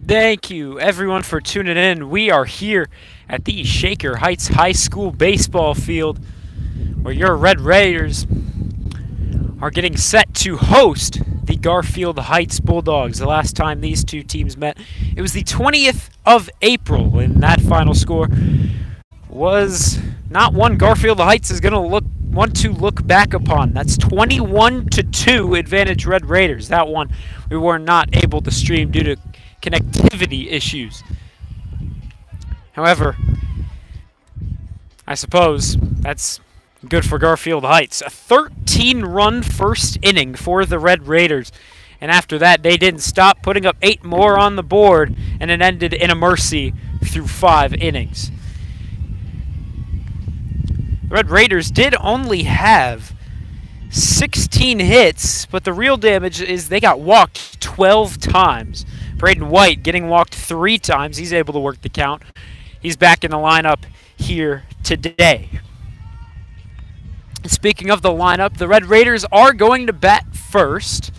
Thank you, everyone, for tuning in. We are here at the Shaker Heights High School baseball field where your Red Raiders are getting set to host the Garfield Heights Bulldogs. The last time these two teams met, it was the 20th of April, and that final score was not one Garfield Heights is going to want to look back upon. That's 21-2 advantage Red Raiders. That one we were not able to stream due to connectivity issues. However, I suppose that's good for Garfield Heights. A 13-run first inning for the Red Raiders. And after that, they didn't stop, putting up 8 more on the board, and it ended in a mercy through 5 innings. The Red Raiders did only have 16 hits, but the real damage is they got walked 12 times. Braden White getting walked 3 times. He's able to work the count. He's back in the lineup here today. Speaking of the lineup, the Red Raiders are going to bat first,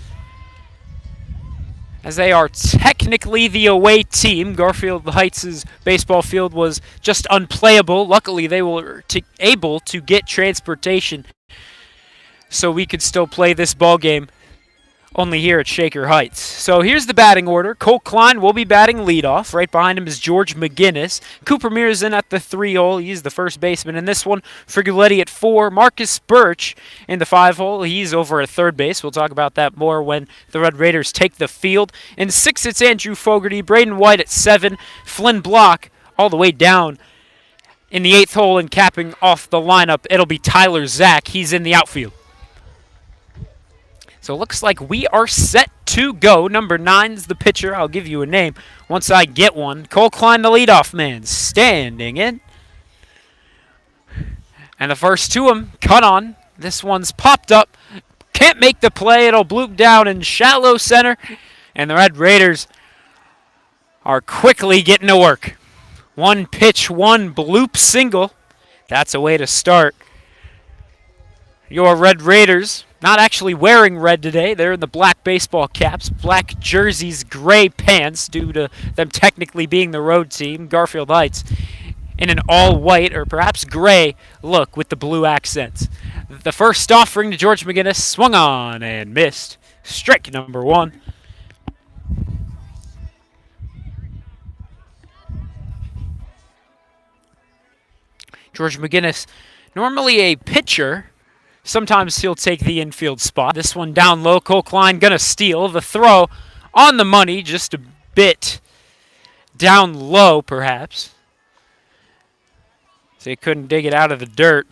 as they are technically the away team. Garfield Heights' baseball field was just unplayable. Luckily, they were able to get transportation so we could still play this ball game only here at Shaker Heights. So here's the batting order. Cole Klein will be batting leadoff. Right behind him is George McGinnis. Cooper Mears in at the 3-hole. He's the first baseman in this one. Friguletti at 4. Marcus Birch in the 5-hole. He's over at third base. We'll talk about that more when the Red Raiders take the field. In 6, it's Andrew Fogarty. Braden White at 7. Flynn Block all the way down in the 8th hole, and capping off the lineup, it'll be Tyler Zach. He's in the outfield. So it looks like we are set to go. Number 9's the pitcher. I'll give you a name once I get one. Cole Klein, the leadoff man, standing in. And the first to him, cut on. This one's popped up. Can't make the play. It'll bloop down in shallow center. And the Red Raiders are quickly getting to work. One pitch, one bloop single. That's a way to start. Your Red Raiders not actually wearing red today. They're in the black baseball caps, black jerseys, gray pants, due to them technically being the road team. Garfield Heights in an all-white or perhaps gray look with the blue accents. The first offering to George McGinnis, swung on and missed. Strike number 1. George McGinnis, normally a pitcher. Sometimes he'll take the infield spot. This one down low. Cole Klein gonna steal. The throw on the money, just a bit down low, perhaps. So he couldn't dig it out of the dirt.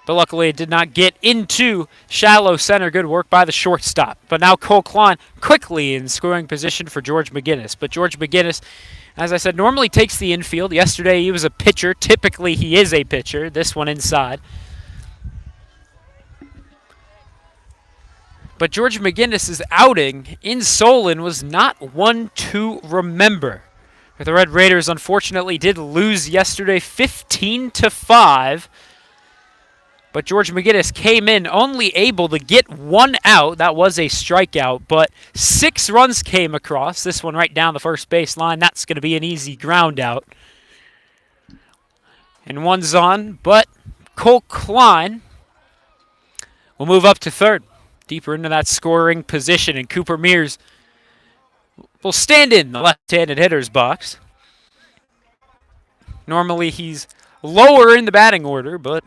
But luckily it did not get into shallow center. Good work by the shortstop. But now Cole Klein quickly in scoring position for George McGinnis. But George McGinnis, as I said, normally takes the infield. Yesterday he was a pitcher. Typically he is a pitcher. This one inside. But George McGinnis' outing in Solon was not one to remember. The Red Raiders unfortunately did lose yesterday 15-5. But George McGinnis came in only able to get 1 out. That was a strikeout, but 6 runs came across. This one right down the first baseline. That's going to be an easy ground out. And one's on, but Cole Klein will move up to third. Deeper into that scoring position, and Cooper Mears will stand in the left-handed hitter's box. Normally he's lower in the batting order, but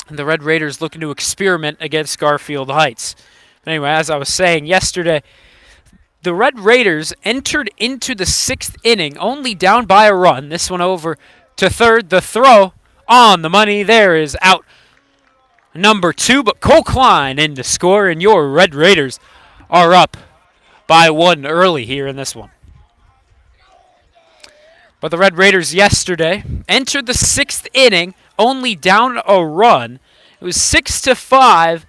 the Red Raiders looking to experiment against Garfield Heights. But anyway, as I was saying yesterday, the Red Raiders entered into the 6th inning only down by a run. This one over to third. The throw on the money. There is out number 2, but Cole Klein in to score, and your Red Raiders are up by 1 early here in this one. But the Red Raiders yesterday entered the 6th inning only down a run. It was 6-5,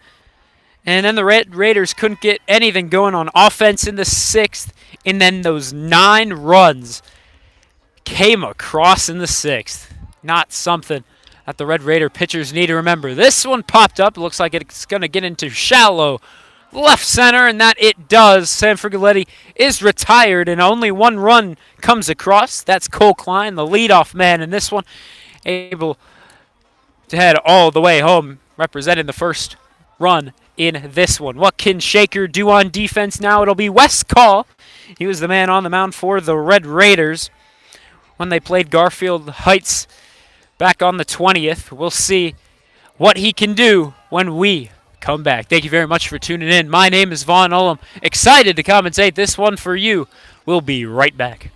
and then the Red Raiders couldn't get anything going on offense in the 6th, and then those 9 runs came across in the 6th. Not something that the Red Raider pitchers need to remember. This one popped up. Looks like it's going to get into shallow left center, and that it does. Sam Frigoletti is retired, and only one run comes across. That's Cole Klein, the leadoff man in this one, able to head all the way home, representing the first run in this one. What can Shaker do on defense now? It'll be Wes Call. He was the man on the mound for the Red Raiders when they played Garfield Heights back on the 20th. We'll see what he can do when we come back. Thank you very much for tuning in. My name is Vaughn Ullum. Excited to commentate this one for you. We'll be right back.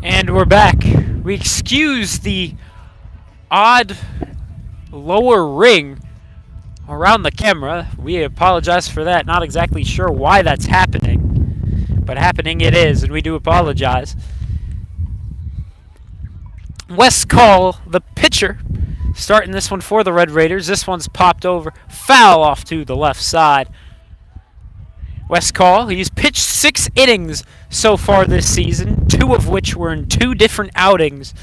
And we're back. We excuse the odd lower ring around the camera. We apologize for that. Not exactly sure why that's happening, but happening it is, and we do apologize. Wes Call, the pitcher, starting this one for the Red Raiders. This one's popped over, foul off to the left side. Wes Call, he's pitched 6 innings so far this season, 2 of which were in 2 different outings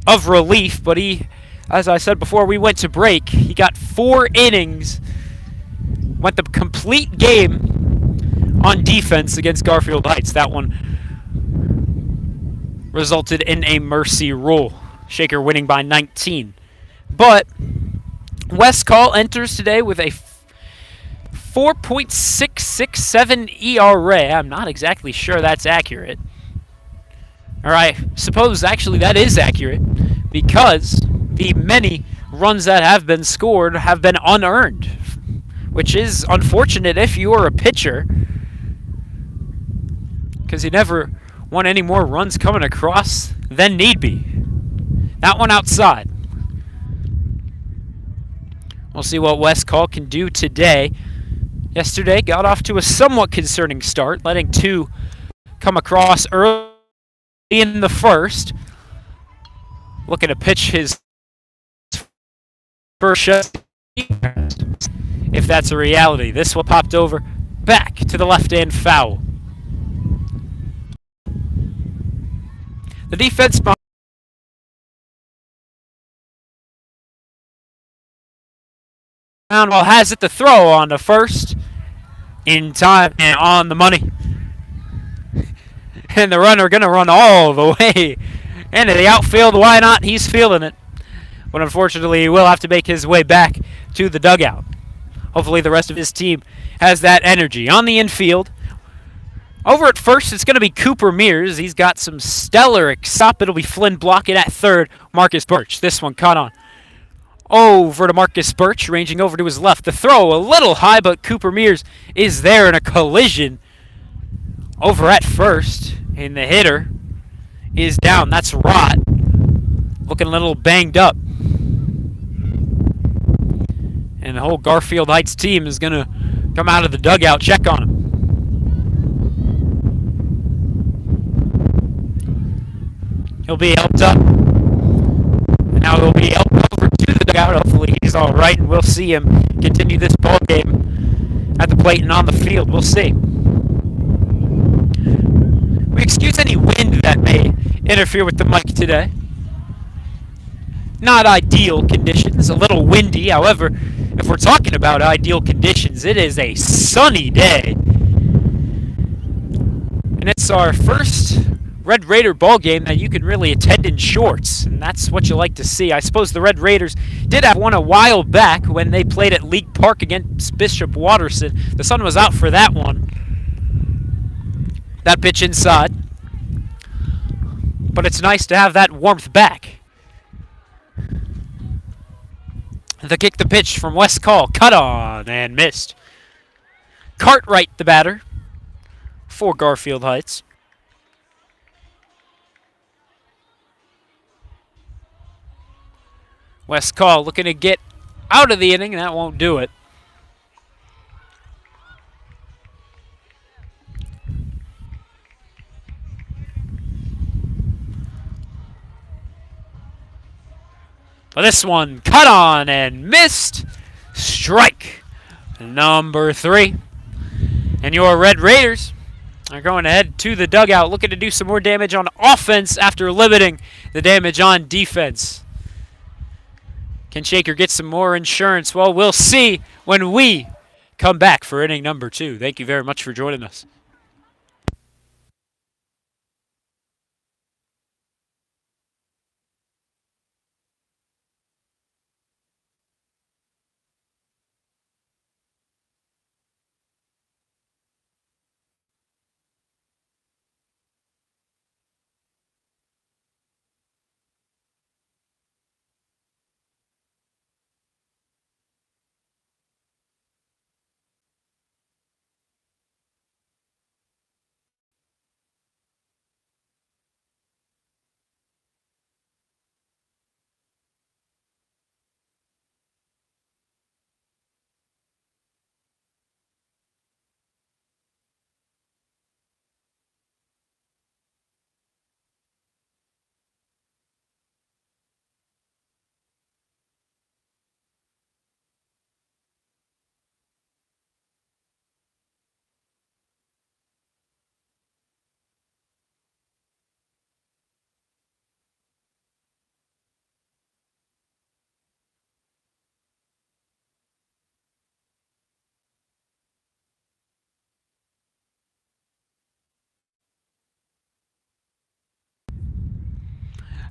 of relief, but he, as I said before we went to break, he got 4 innings, went the complete game on defense against Garfield Heights. That one resulted in a mercy rule, Shaker winning by 19. But Wes Call enters today with a 4.667 ERA. I'm not exactly sure that's accurate. Or I suppose actually that is accurate, because the many runs that have been scored have been unearned, which is unfortunate if you are a pitcher, because you never want any more runs coming across than need be. That one outside. We'll see what Wes Call can do today. Yesterday got off to a somewhat concerning start, letting 2 come across early in the first. Looking to pitch his first shot, if that's a reality. This one popped over back to the left-hand foul. The defense well has it to throw on the first in time and on the money. And the runner going to run all the way into the outfield. Why not? He's feeling it. But unfortunately, he will have to make his way back to the dugout. Hopefully the rest of his team has that energy. On the infield, over at first, it's going to be Cooper Mears. He's got some stellar stop. It'll be Flynn blocking at third. Marcus Birch. This one caught on. Over to Marcus Birch, ranging over to his left. The throw a little high, but Cooper Mears is there in a collision over at first. And the hitter is down. That's Rott. Looking a little banged up. And the whole Garfield Heights team is going to come out of the dugout, check on him. He'll be helped up. And now he'll be helped over to the dugout. Hopefully he's all right, and we'll see him continue this ball game at the plate and on the field. We'll see. We excuse any wind that may interfere with the mic today. Not ideal conditions, a little windy. However, if we're talking about ideal conditions, it is a sunny day. And it's our first Red Raider ball game that you can really attend in shorts, and that's what you like to see. I suppose the Red Raiders did have one a while back when they played at League Park against Bishop Watterson. The sun was out for that one. That pitch inside. But it's nice to have that warmth back. The kick, the pitch from Wes Call. Cut on and missed. Cartwright, the batter, for Garfield Heights. Wes Call looking to get out of the inning, and that won't do it. But this one, cut on and missed. Strike number 3. And your Red Raiders are going to head to the dugout, looking to do some more damage on offense after limiting the damage on defense. Can Shaker get some more insurance? Well, we'll see when we come back for inning number 2. Thank you very much for joining us.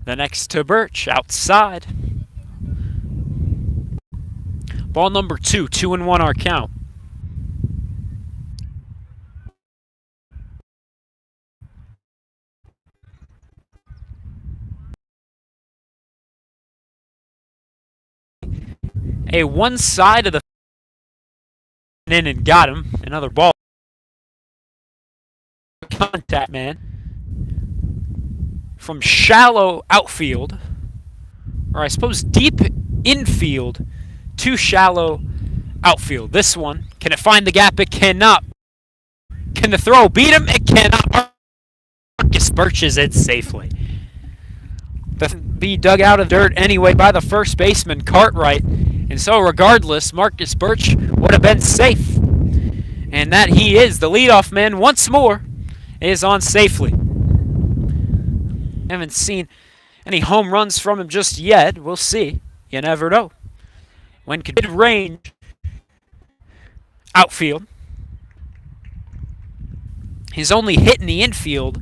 The next to Birch, outside. Ball number 2, 2-1 our count. A one side of the in and got him. Another ball. Contact man. From shallow outfield, or I suppose deep infield, to shallow outfield. This one, can it find the gap? It cannot. Can the throw beat him? It cannot. Marcus Birches it safely. Be dug out of dirt anyway by the first baseman, Cartwright. And so regardless, Marcus Birch would have been safe. And that he is. The leadoff man once more is on safely. Haven't seen any home runs from him just yet. We'll see. You never know. When could range outfield. His only hit in the infield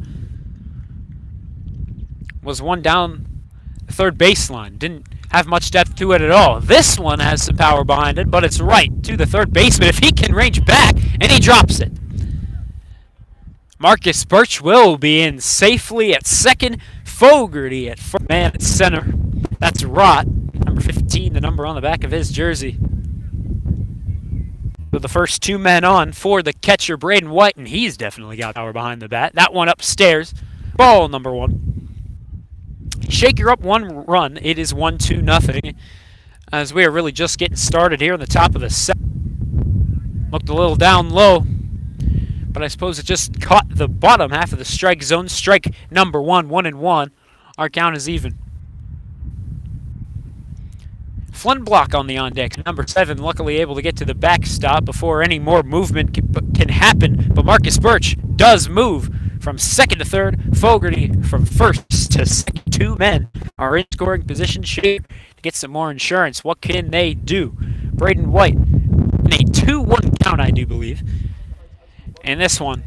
was one down the third baseline. Didn't have much depth to it at all. This one has some power behind it, but it's right to the third baseman. If he can range back, and he drops it. Marcus Birch will be in safely at second. Fogarty at first. Man at center. That's Rott, number 15, the number on the back of his jersey. So the first two men on for the catcher, Braden White, and he's definitely got power behind the bat. That one upstairs. Ball number 1. Shaker up 1 run. It is 1-2 nothing. As we are really just getting started here on the top of the set. Looked a little down low, but I suppose it just caught the bottom half of the strike zone. Strike number 1, 1-1. Our count is even. Flynn block on the on deck. Number 7 luckily able to get to the backstop before any more movement can happen. But Marcus Birch does move from second to third. Fogarty from first to second. 2 men are in scoring position. Shaker to get some more insurance. What can they do? Braden White in a 2-1 count, I do believe. And this one,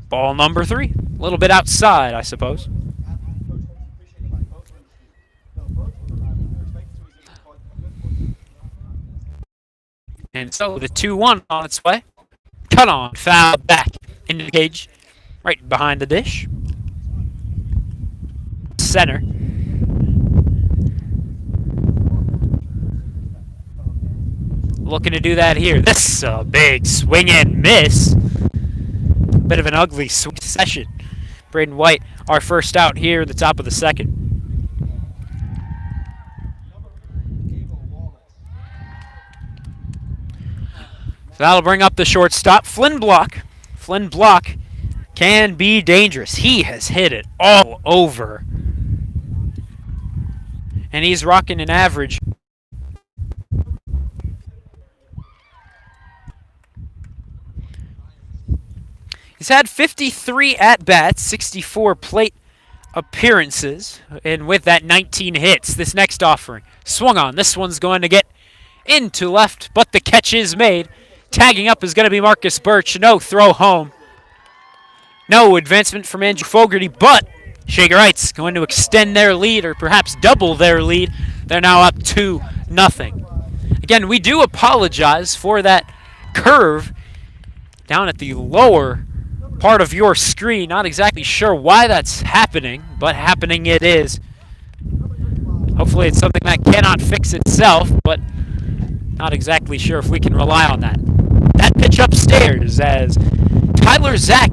ball number 3. A little bit outside, I suppose. And so the 2-1 on its way. Cut on, foul back into the cage, right behind the dish. Center. Looking to do that here. This is a big swing and miss. Bit of an ugly swing session. Braden White, our first out here at the top of the second. So that'll bring up the shortstop, Flynn Block. Flynn Block can be dangerous. He has hit it all over. And he's rocking an average. He's had 53 at-bats, 64 plate appearances, and with that 19 hits, this next offering swung on. This one's going to get into left, but the catch is made. Tagging up is going to be Marcus Birch. No throw home. No advancement from Andrew Fogarty, but Shaker Heights going to extend their lead or perhaps double their lead. They're now up 2-0. Again, we do apologize for that curve down at the lower part of your screen. Not exactly sure why that's happening, but happening it is. Hopefully it's something that cannot fix itself, but not exactly sure if we can rely on that. That pitch upstairs as Tyler Zach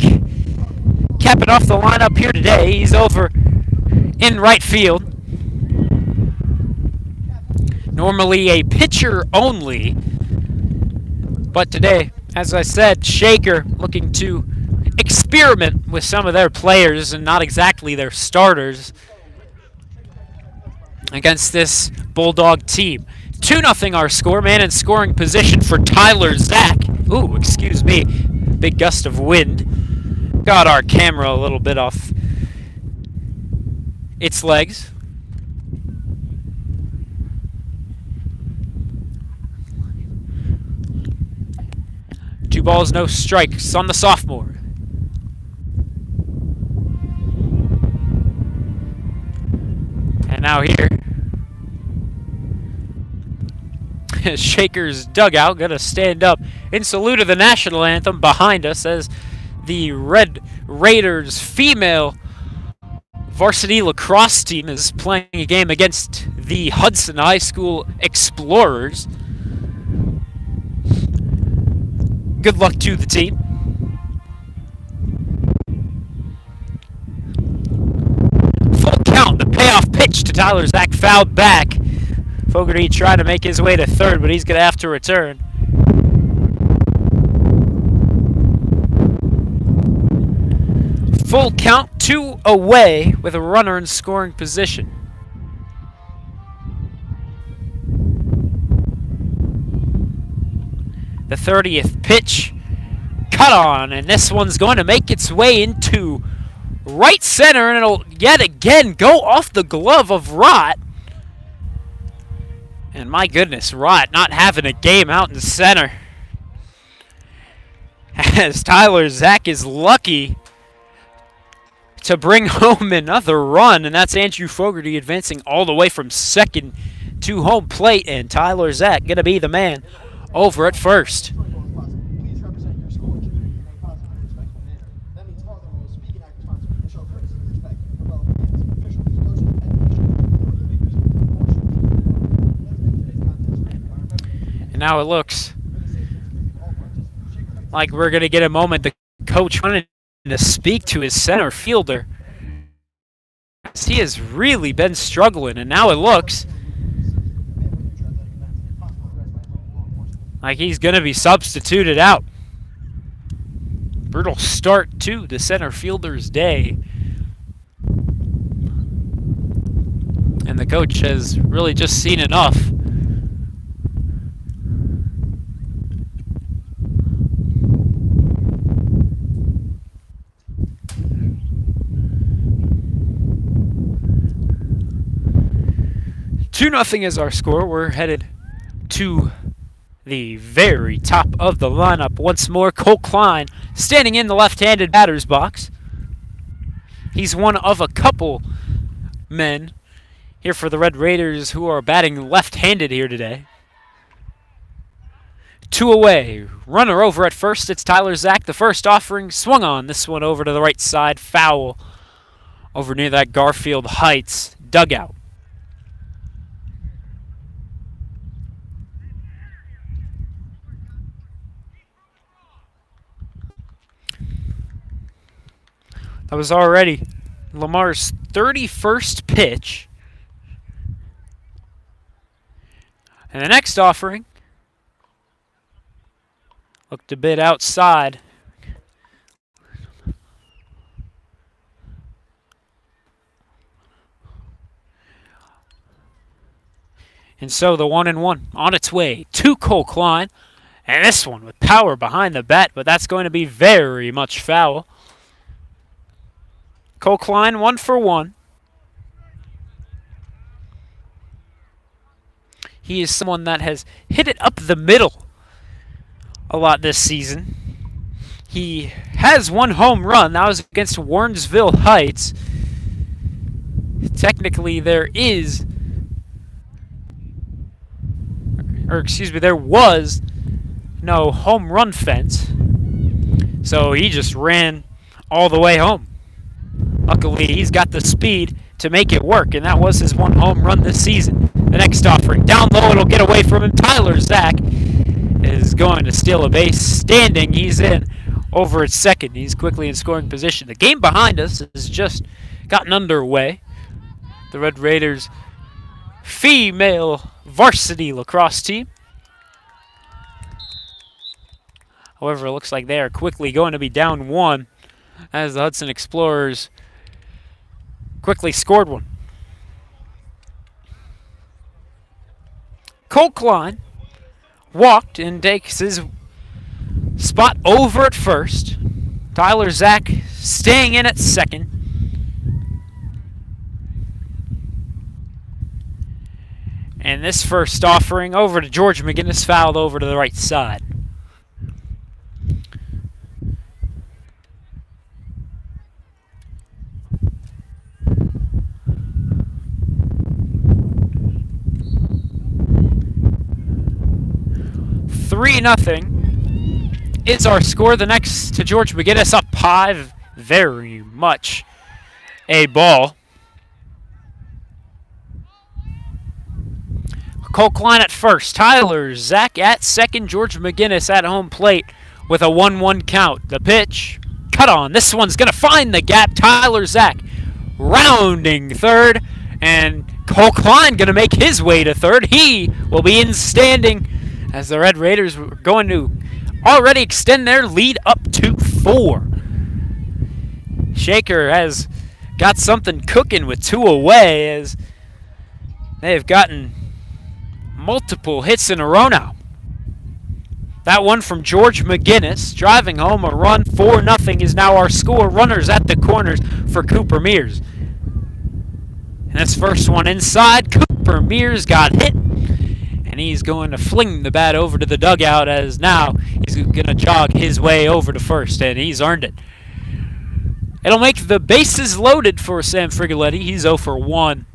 capping off the lineup here today. He's over in right field. Normally a pitcher only, but today, as I said, Shaker looking to experiment with some of their players and not exactly their starters against this Bulldog team. 2-0 our score. Man in scoring position for Tyler Zach. Ooh, excuse me. Big gust of wind. Got our camera a little bit off its legs. Two balls, no strikes on the sophomore. And now here, Shaker's dugout gonna stand up in salute of the national anthem behind us as the Red Raiders female varsity lacrosse team is playing a game against the Hudson High School Explorers. Good luck to the team. Full count, the payoff pitch to Tyler Zach, fouled back. Fogarty trying to make his way to third, but he's going to have to return. Full count, 2 away with a runner in scoring position. The 30th pitch, cut on, and this one's going to make its way into right center, and it'll yet again go off the glove of Rott. And my goodness, Rott not having a game out in center. As Tyler Zach is lucky to bring home another run, and that's Andrew Fogarty advancing all the way from second to home plate, and Tyler Zach going to be the man over at first. And now it looks like we're going to get a moment. The coach wanted to speak to his center fielder. He has really been struggling, and now it looks like he's going to be substituted out. Brutal start to the center fielder's day. And the coach has really just seen enough. Two nothing is our score. We're headed to the very top of the lineup once more. Cole Klein standing in the left-handed batter's box. He's one of a couple men here for the Red Raiders who are batting left-handed here today. Two away. Runner over at first. It's Tyler Zach. The first offering swung on. This one over to the right side. Foul over near that Garfield Heights dugout. That was already Lamar's 31st pitch. And the next offering looked a bit outside. And so the 1-1 on its way to Cole Klein. And this one with power behind the bat, but that's going to be very much foul. Cole Klein 1 for 1. He is someone that has hit it up the middle a lot this season. He has one home run. That was against Warrensville Heights. Technically, there was no home run fence. So he just ran all the way home. Luckily, he's got the speed to make it work, and that was his one home run this season. The next offering, down low, it'll get away from him. Tyler Zach is going to steal a base. Standing, he's in over at second. He's quickly in scoring position. The game behind us has just gotten underway. The Red Raiders female varsity lacrosse team. However, it looks like they are quickly going to be down one as the Hudson Explorers quickly scored one. Cole Klein walked and takes his spot over at first. Tyler Zach staying in at second. And this first offering over to George McGinnis, fouled over to the right side. Three nothing is our score. The next to George McGinnis, up high, very much a ball. Cole Klein at first, Tyler Zach at second, George McGinnis at home plate with a 1-1 count. The pitch, cut on. This one's going to find the gap. Tyler Zach rounding third, and Cole Klein going to make his way to third. He will be in standing as the Red Raiders are going to already extend their lead up to 4. Shaker has got something cooking with 2 away as they have gotten multiple hits in a row now. That one from George McGinnis, driving home a run. 4-0 is now our score. Runners at the corners for Cooper Mears. And this first one inside, Cooper Mears got hit, and he's going to fling the bat over to the dugout as now he's going to jog his way over to first, and he's earned it. It'll make the bases loaded for Sam Frigoletti. He's 0 for 1.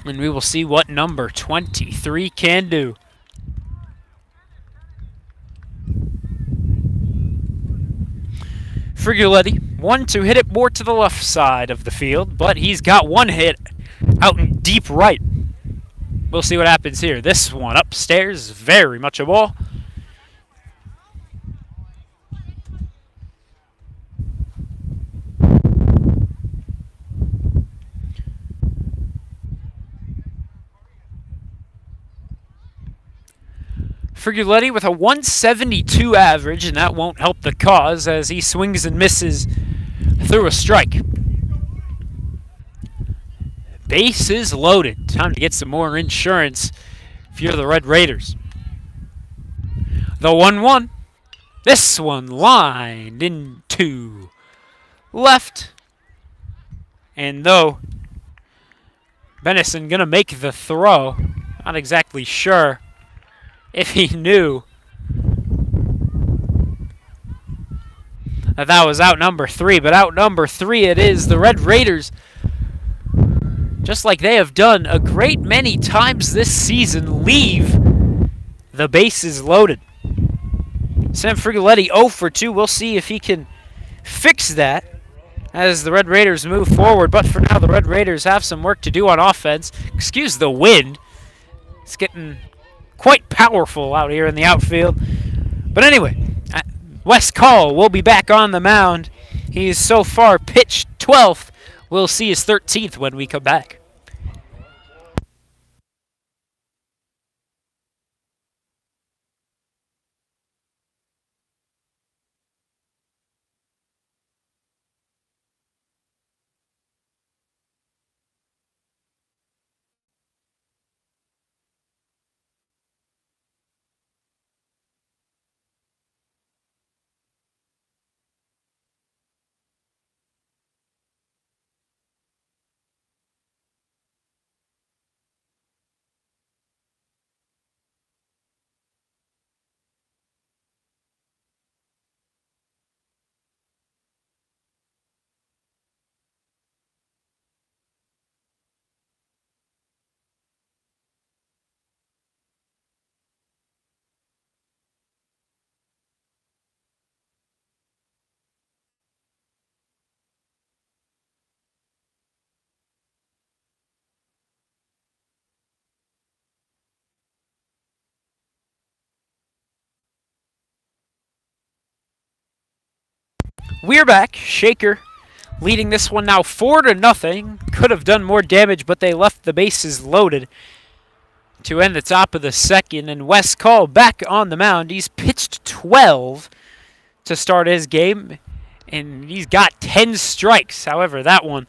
And we will see what number 23 can do. Frigoletti, one to hit it more to the left side of the field, but he's got one hit out in deep right. We'll see what happens here. This one upstairs, very much a ball. Friguletti with a 172 average, and that won't help the cause as he swings and misses through a strike. Bases loaded. Time to get some more insurance if you're the Red Raiders. The 1-1. This one lined into left. And though Benison gonna make the throw, not exactly sure if he knew that was out number 3, but out number 3 it is. The Red Raiders, just like they have done a great many times this season, leave the bases loaded. Sam Friguletti 0 for 2. We'll see if he can fix that as the Red Raiders move forward. But for now, the Red Raiders have some work to do on offense. Excuse the wind. It's getting quite powerful out here in the outfield. But anyway, Wes Call will be back on the mound. He's so far pitched 12th. We'll see his 13th when we come back. We're back. Shaker leading this one now 4-0. Could have done more damage, but they left the bases loaded to end the top of the second. And Wes Call back on the mound. He's pitched 12 to start his game, and he's got 10 strikes. However, that one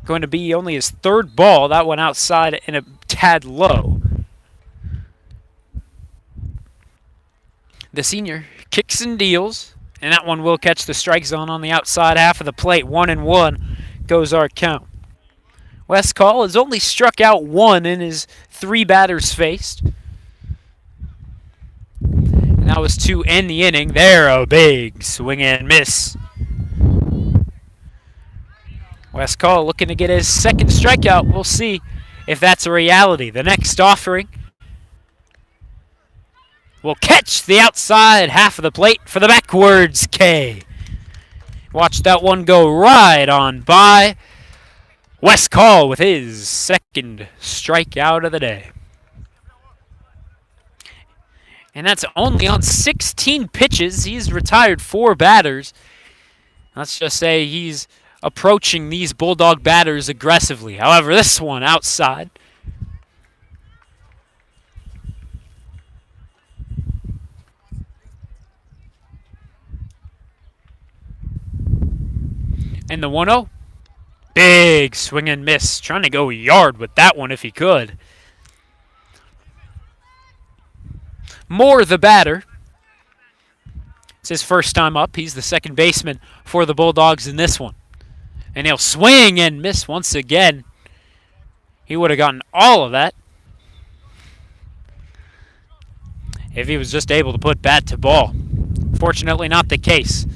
going to be only his third ball. That one outside and a tad low. The senior kicks and deals. And that one will catch the strike zone on the outside half of the plate. 1-1 goes our count. Wes Call has only struck out 1 in his 3 batters faced. And that was to end the inning. There, a big swing and miss. Wes Call looking to get his second strikeout. We'll see if that's a reality. The next offering will catch the outside half of the plate for the backwards K. Watch that one go right on by. Wes Call with his second strikeout of the day. And that's only on 16 pitches. He's retired 4 batters. Let's just say he's approaching these Bulldog batters aggressively. However, this one outside. And the 1-0. Big swing and miss. Trying to go yard with that one if he could. Moore, the batter. It's his first time up. He's the second baseman for the Bulldogs in this one. And he'll swing and miss once again. He would have gotten all of that if he was just able to put bat to ball. Fortunately, not the case.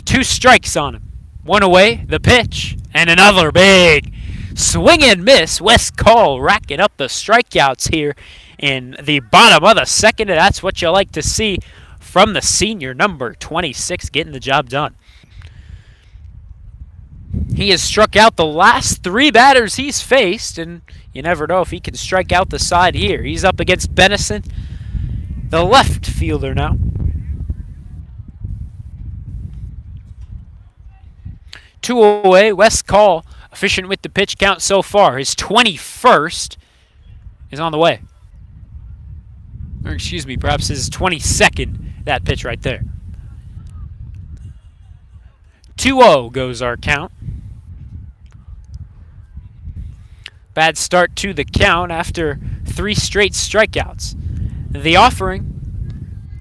2 strikes on him. 1 away, the pitch, and another big swing and miss. Wes Call racking up the strikeouts here in the bottom of the second, and that's what you like to see from the senior, number 26, getting the job done. He has struck out the last 3 batters he's faced, and you never know if he can strike out the side here. He's up against Benison, the left fielder now. 2 away, Wes Call, efficient with the pitch count so far. His 21st is on the way. or excuse me, perhaps his 22nd, that pitch right there. 2-0 goes our count. Bad start to the count after 3 straight strikeouts. The offering,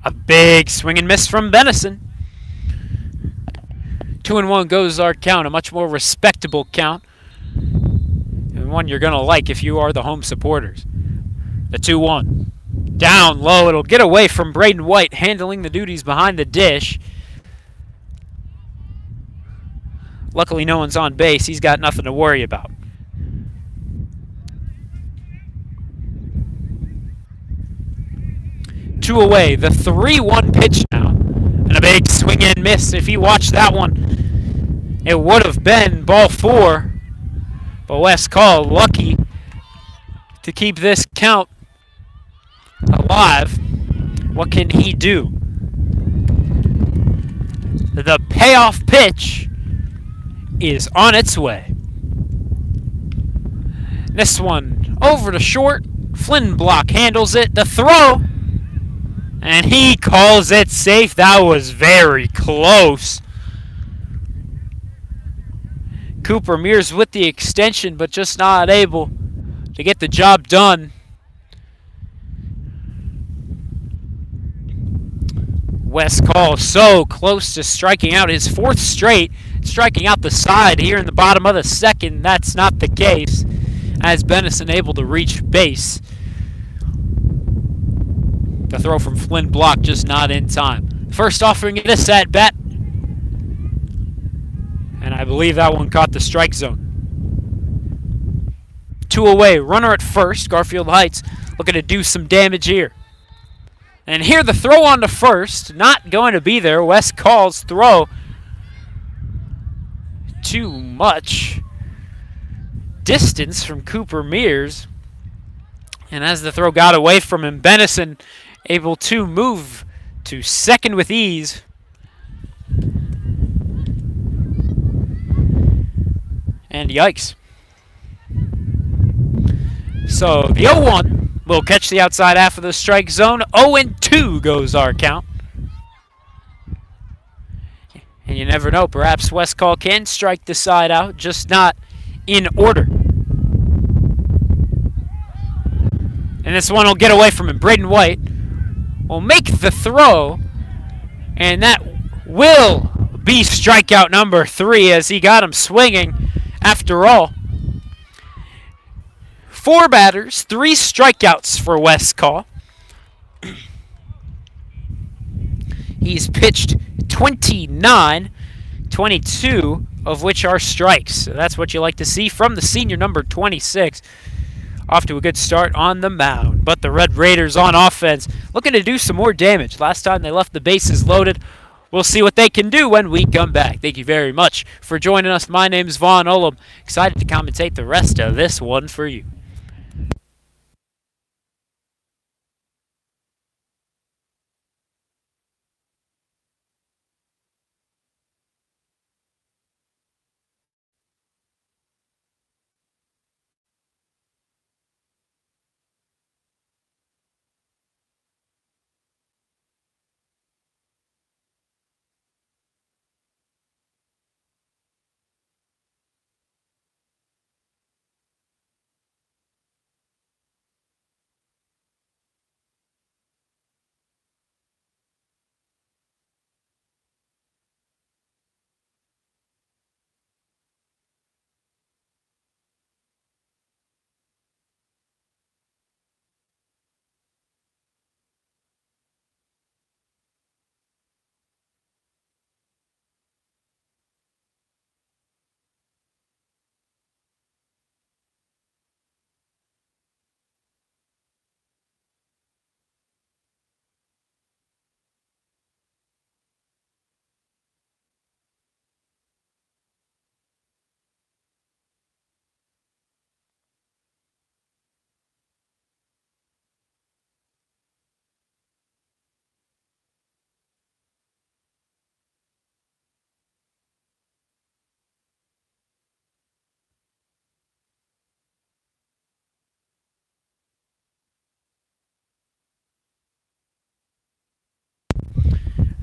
a big swing and miss from Benison. 2-1 goes our count, a much more respectable count, and one you're going to like if you are the home supporters. The 2-1. Down low, it'll get away from Braden White, handling the duties behind the dish. Luckily, no one's on base. He's got nothing to worry about. Two away. The 3-1 pitch now. And a big swing and miss. If you watched that one, it would have been ball 4. But Wes Call lucky to keep this count alive. What can he do? The payoff pitch is on its way. This one over to short. Flynn Block handles it. The throw. And he calls it safe. That was very close. Cooper Mears with the extension, but just not able to get the job done. Wes Call so close to striking out his 4th straight, striking out the side here in the bottom of the 2nd. That's not the case, as Benison able to reach base. The throw from Flynn Block just not in time. First offering in this at bat, and I believe that one caught the strike zone. 2 away, runner at first. Garfield Heights looking to do some damage here. And here the throw on to first, not going to be there. Wes Call's throw too much distance from Cooper Mears. And as the throw got away from him, Benison able to move to second with ease. And yikes. So the 0-1 will catch the outside half of the strike zone. 0-2 goes our count. And you never know, perhaps Wes Call can strike the side out, just not in order. And this one will get away from him. Braden White will make the throw, and that will be strikeout number 3 as he got him swinging after all. 4 batters, 3 strikeouts for Wes Call. He's pitched 29, 22 of which are strikes. So that's what you like to see from the senior number 26. Off to a good start on the mound. But the Red Raiders on offense looking to do some more damage. Last time they left the bases loaded. We'll see what they can do when we come back. Thank you very much for joining us. My name is Vaughn Olam. Excited to commentate the rest of this one for you.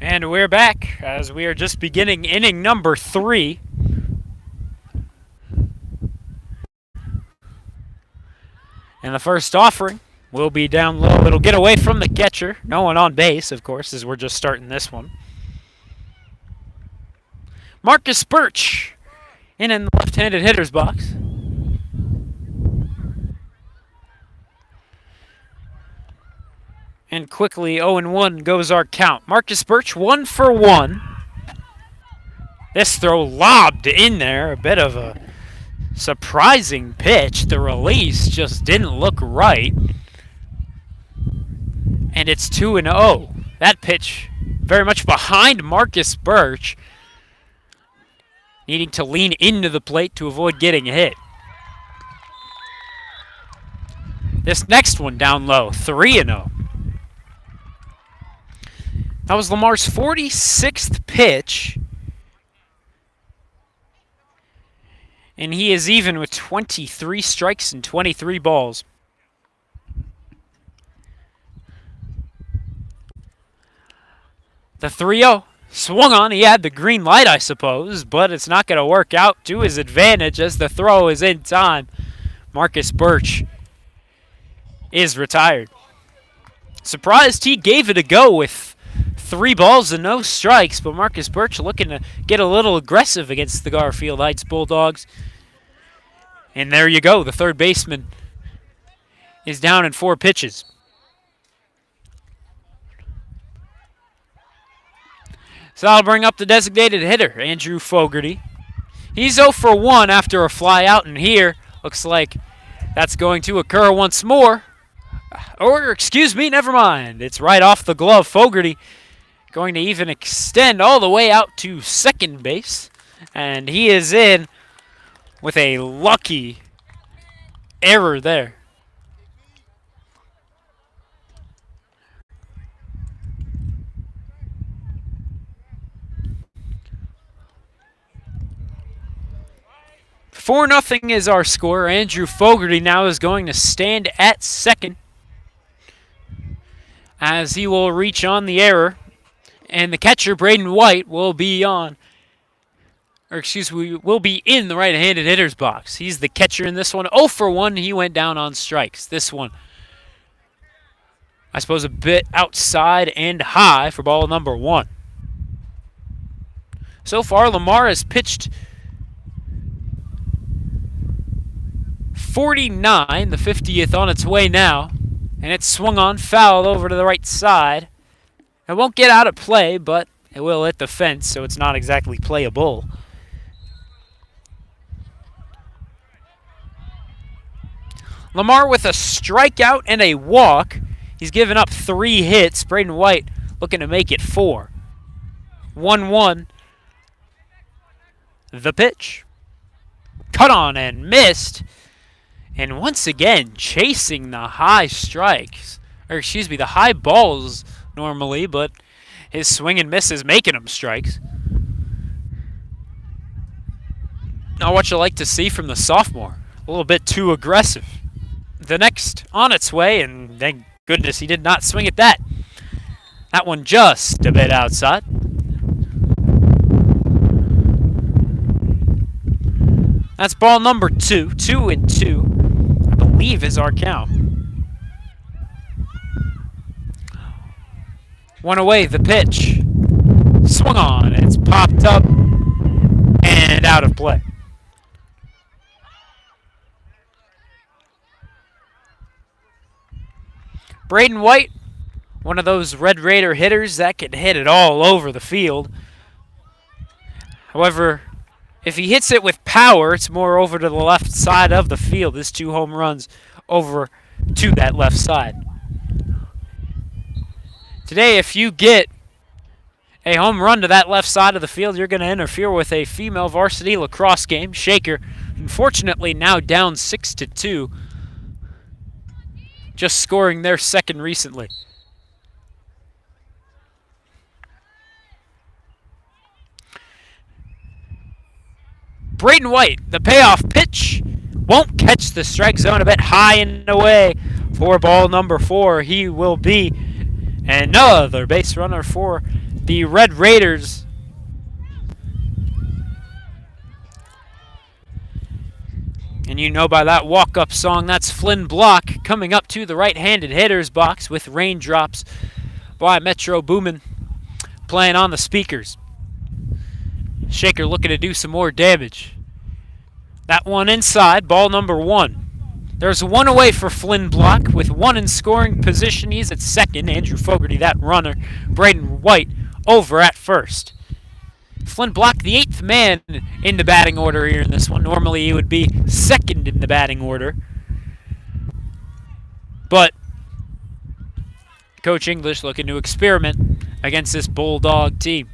And we're back as we are just beginning inning number 3. And the first offering will be down low. It'll get away from the catcher. No one on base, of course, as we're just starting this one. Marcus Birch in the left-handed hitter's box. And quickly 0-1 goes our count. Marcus Birch 1 for 1. This throw lobbed in there. A bit of a surprising pitch. The release just didn't look right. And it's 2-0. That pitch very much behind Marcus Birch, needing to lean into the plate to avoid getting hit. This next one down low, 3-0. That was Lamar's 46th pitch. And he is even with 23 strikes and 23 balls. The 3-0 swung on. He had the green light, I suppose, but it's not going to work out to his advantage as the throw is in time. Marcus Birch is retired. Surprised he gave it a go with 3 balls and no strikes, but Marcus Birch looking to get a little aggressive against the Garfield Heights Bulldogs. And there you go. The third baseman is down in 4 pitches. So that'll bring up the designated hitter, Andrew Fogarty. He's 0 for 1 after a fly out, and here looks like that's going to occur once more. Or, excuse me, never mind. It's right off the glove. Fogarty going to even extend all the way out to second base. And he is in with a lucky error there. Four nothing is our score. Andrew Fogarty now is going to stand at second as he will reach on the error. And the catcher, Braden White, will be on, or excuse me, will be in the right-handed hitter's box. He's the catcher in this one. 0 for 1, he went down on strikes. This one, I suppose, a bit outside and high for ball number 1. So far, Lamar has pitched 49, the 50th on its way now. And it's swung on, foul over to the right side. It won't get out of play, but it will hit the fence, so it's not exactly playable. Lamar with a strikeout and a walk. He's given up 3 hits. Braden White looking to make it 4. 1-1. The pitch. Cut on and missed. And once again, chasing the high strikes. Or excuse me, the high balls normally, but his swing and miss is making him strikes. Not what you like to see from the sophomore. A little bit too aggressive. The next on its way, and thank goodness he did not swing at that. That one just a bit outside. That's ball number 2. 2-2, I believe, is our count. One away, the pitch. Swung on, it's popped up and out of play. Braden White, one of those Red Raider hitters that can hit it all over the field. However, if he hits it with power, it's more over to the left side of the field. His 2 home runs over to that left side. Today, if you get a home run to that left side of the field, you're going to interfere with a female varsity lacrosse game. Shaker, unfortunately, now down 6-2, just scoring their second recently. Braden White, the payoff pitch, won't catch the strike zone, a bit high and away for ball number 4. He will be another base runner for The Red Raiders, and you know by that walk-up song, that's Flynn Block coming up to the right-handed hitter's box with Raindrops by Metro Boomin playing on the speakers. Shaker looking to do some more damage. That one inside, ball number 1. There's one away for Flynn Block with one in scoring position. He's at second. Andrew Fogarty, that runner. Braden White over at first. Flynn Block, the 8th man in the batting order here in this one. Normally he would be second in the batting order. But Coach English looking to experiment against this Bulldog team.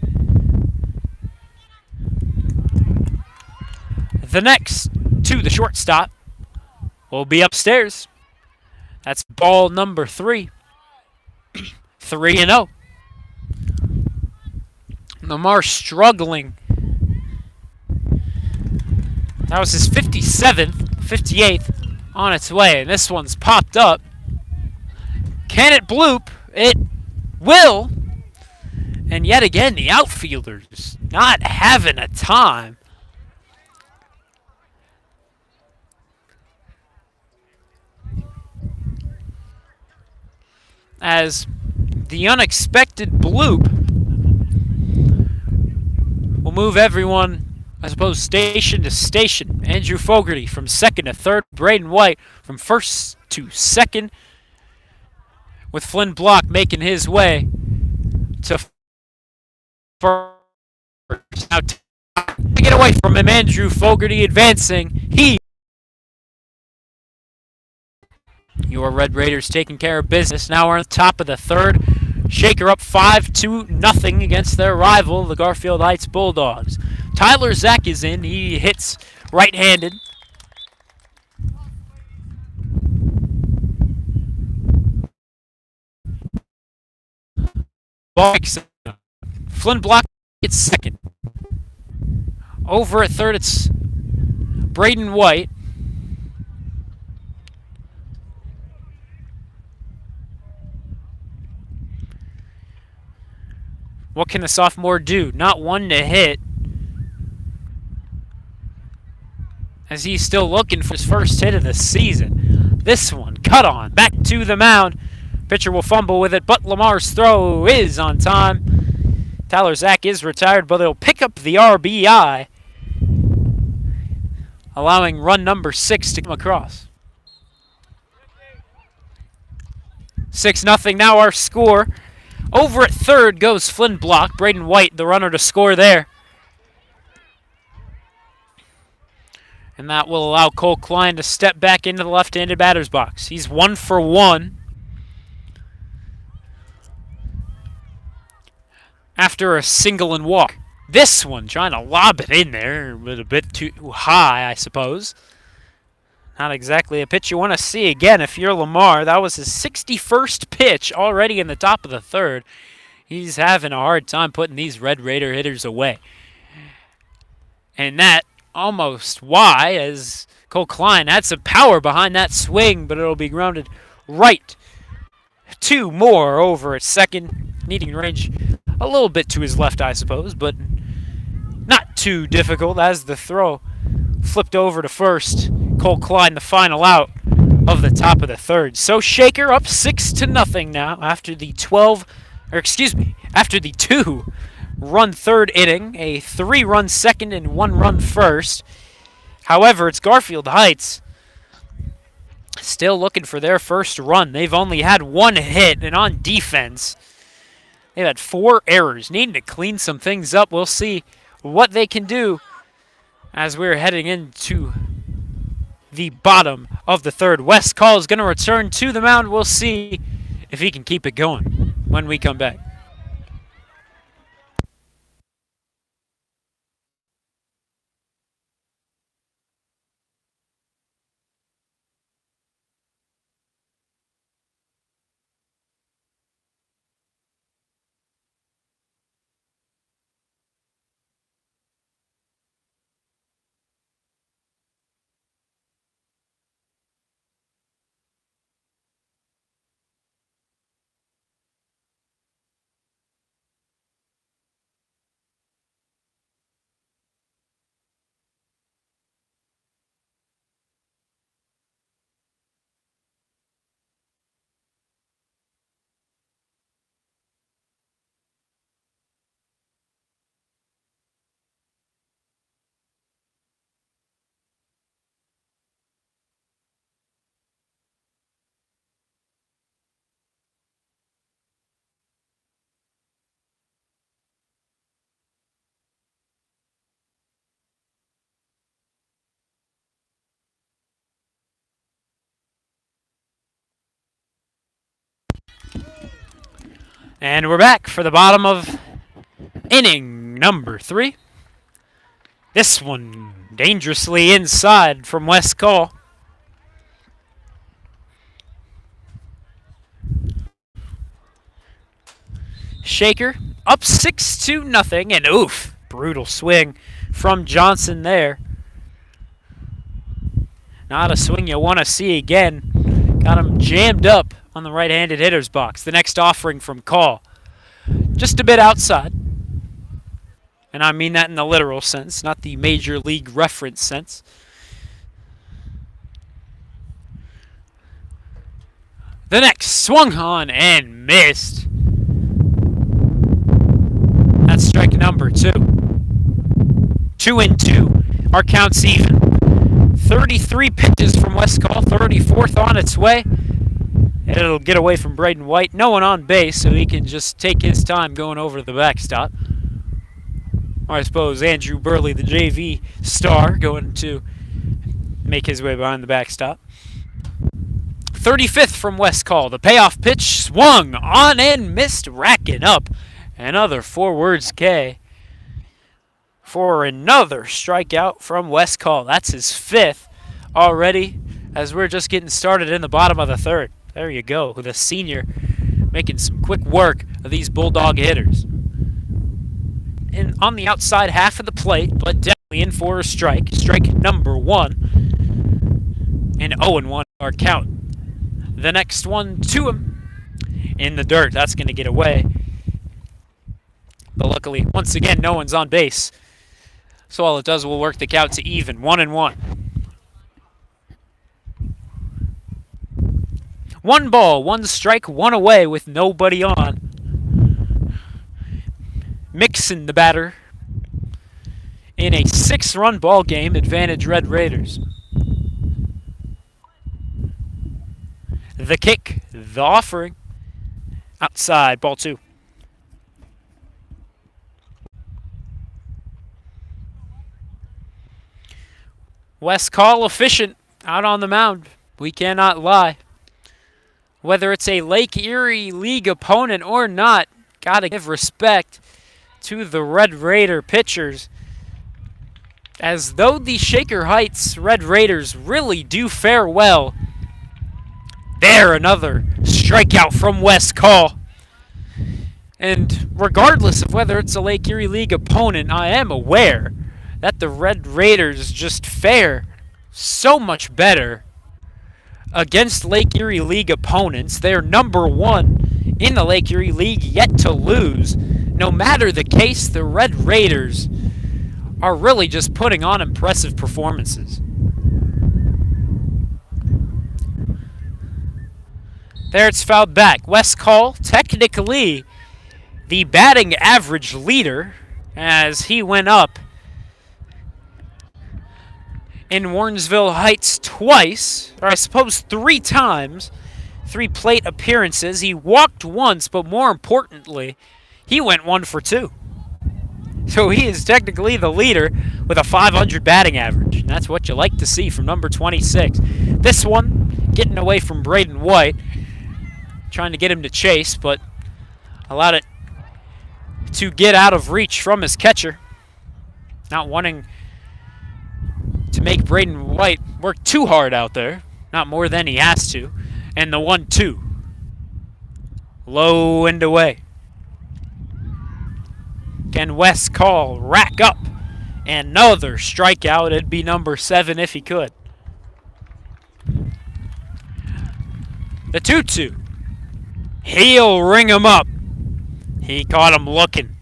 The next to the shortstop will be upstairs. That's ball number 3. 3-0. Lamar struggling. That was his 57th, 58th on its way, and this one's popped up. Can it bloop? It will. And yet again, the outfielders not having a time. As the unexpected bloop will move everyone, I suppose, station to station. Andrew Fogarty from second to third. Braden White from first to second. With Flynn Block making his way to first. Now, get away from him. Andrew Fogarty advancing. Your Red Raiders taking care of business. Now we're on top of the third. Shaker up 5-0 against their rival, the Garfield Heights Bulldogs. Tyler Zach is in. He hits right-handed. Flynn Block gets second. Over at third, it's Braden White. What can the sophomore do? Not one to hit. As he's still looking for his first hit of the season. This one, cut on. Back to the mound. Pitcher will fumble with it, but Lamar's throw is on time. Tyler Zach is retired, but he'll pick up the RBI, allowing run number 6 to come across. 6-0 now our score. Over at third goes Flynn Block. Braden White, the runner to score there. And that will allow Cole Klein to step back into the left-handed batter's box. He's 1 for 1. After a single and walk. This one trying to lob it in there, but a bit too high, I suppose. Not exactly a pitch you want to see again if you're Lamar. That was his 61st pitch already in the top of the third. He's having a hard time putting these Red Raider hitters away. And that almost why, as Cole Klein had some power behind that swing, but it'll be grounded right. 2 more over at second, needing range a little bit to his left, I suppose, but not too difficult as the throw flipped over to first. Cole Klein, the final out of the top of the third. So Shaker up 6-0 now after the 2-run third inning, a 3-run second and 1-run first. However, it's Garfield Heights still looking for their first run. They've only had 1 hit, and on defense, they've had 4 errors. Needing to clean some things up. We'll see what they can do as we're heading into the bottom of the third. Wes Call is going to return to the mound. We'll see if he can keep it going when we come back. And we're back for the bottom of inning number 3. This one dangerously inside from West Call. Shaker up 6-0, and oof, brutal swing from Johnson there. Not a swing you want to see again. Got him jammed up on the right-handed hitter's box. The next offering from Call, just a bit outside. And I mean that in the literal sense, not the major league reference sense. The next swung on and missed. That's strike number 2. 2-2. Our count's even. 33 pitches from West Call, 34th on its way. It'll get away from Braden White. No one on base, so he can just take his time going over the backstop. Or I suppose Andrew Burley, the JV star, going to make his way behind the backstop. 35th from West Call. The payoff pitch swung on and missed, racking up another forwards K for another strikeout from West Call. That's his 5th already, as we're just getting started in the bottom of the 3rd. There you go, the senior making some quick work of these Bulldog hitters. And on the outside half of the plate, but definitely in for a strike. Strike number 1. And 0-1 our count. The next one to him in the dirt. That's going to get away. But luckily, once again, no one's on base. So all it does will work the count to even. 1-1. 1 ball, 1 strike, 1 away with nobody on. Mixon, the batter, in a 6-run ball game. Advantage Red Raiders. The kick, the offering, outside, ball 2. West Call efficient out on the mound. We cannot lie. Whether it's a Lake Erie League opponent or not, gotta give respect to the Red Raider pitchers. As though the Shaker Heights Red Raiders really do fare well. There, another strikeout from West Call. And regardless of whether it's a Lake Erie League opponent, I am aware that the Red Raiders just fare so much better against Lake Erie League opponents. They're number 1 in the Lake Erie League, yet to lose. No matter the case, the Red Raiders are really just putting on impressive performances. There it's fouled back. West Call, technically the batting average leader, as he went up in Warrensville Heights twice, or I suppose 3 times, 3 plate appearances. He walked once, but more importantly, he went 1 for 2. So he is technically the leader with a .500 batting average. And that's what you like to see from number 26. This one, getting away from Braden White, trying to get him to chase, but allowed it to get out of reach from his catcher. Not wanting to make Braden White work too hard out there. Not more than he has to. And the 1-2. Low and away. Can West Call rack up another strikeout? It'd be number 7 if he could. The 2-2. He'll ring him up. He caught him looking.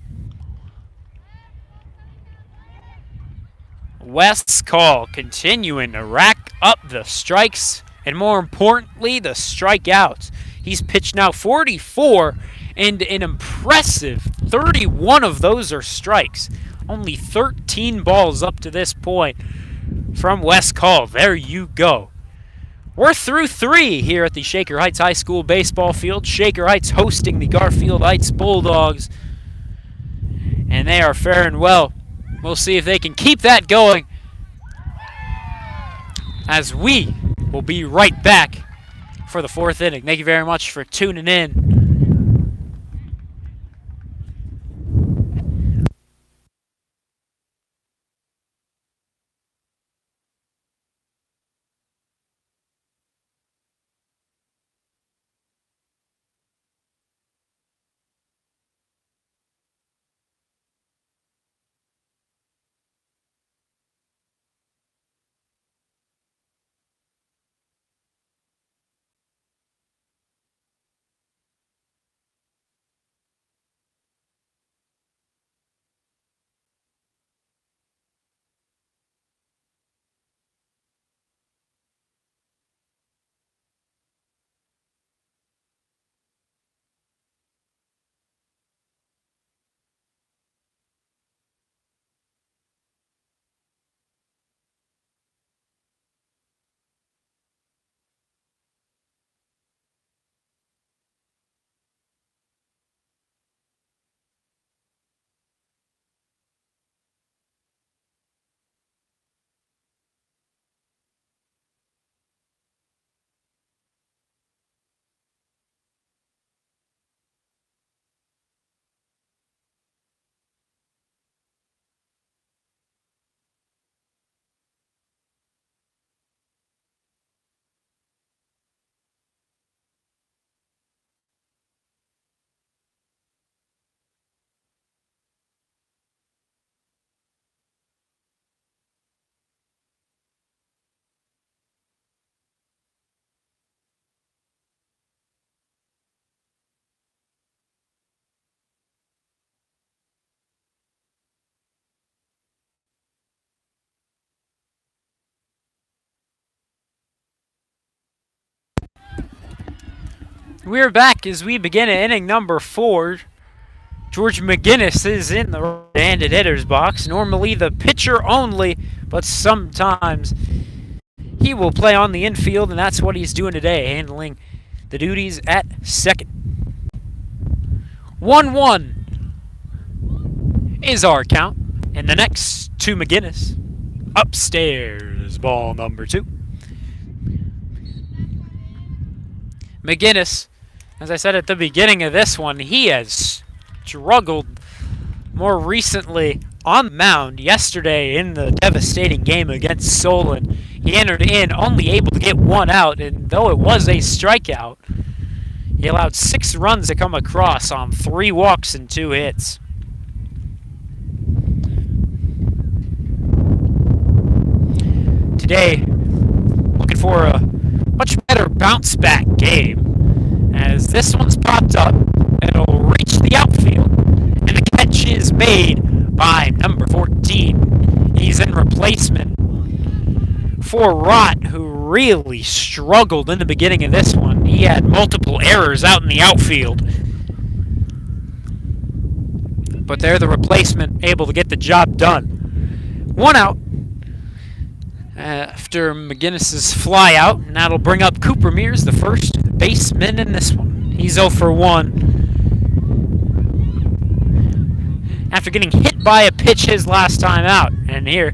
West Call continuing to rack up the strikes and, more importantly, the strikeouts. He's pitched now 44, and an impressive 31 of those are strikes. Only 13 balls up to this point from West Call. There you go. We're through 3 here at the Shaker Heights High School baseball field. Shaker Heights hosting the Garfield Heights Bulldogs, and they are faring well. We'll see if they can keep that going, as we will be right back for the 4th inning. Thank you very much for tuning in. We're back as we begin inning number 4. George McGinnis is in the right-handed hitter's box. Normally the pitcher only, but sometimes he will play on the infield, and that's what he's doing today, handling the duties at second. 1-1 is our count, and the next to McGinnis. Upstairs, ball number 2. McGinnis, as I said at the beginning of this one, he has struggled more recently on the mound. Yesterday in the devastating game against Solon, he entered in only able to get 1 out, and though it was a strikeout, he allowed 6 runs to come across on 3 walks and 2 hits. Today, looking for a much better bounce back game, as this one's popped up. It'll reach the outfield, and the catch is made by number 14. He's in replacement for Rott, who really struggled in the beginning of this one. He had multiple errors out in the outfield, but they're the replacement, able to get the job done. 1 out after McGinnis's fly out, and that'll bring up Cooper Mears, the first baseman in this one. He's 0 for 1 after getting hit by a pitch his last time out, and here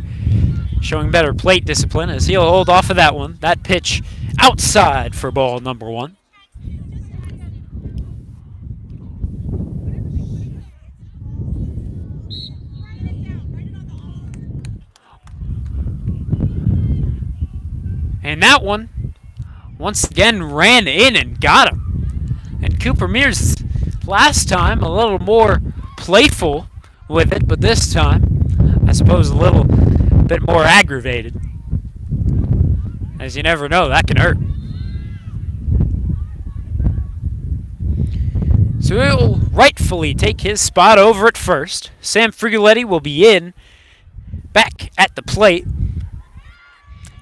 showing better plate discipline as he'll hold off of that one. That pitch outside for ball number 1. And that one, once again, ran in and got him. And Cooper Mears, last time, a little more playful with it, but this time, I suppose, a little bit more aggravated. As you never know, that can hurt. So he'll rightfully take his spot over at first. Sam Frigoletti will be in, back at the plate.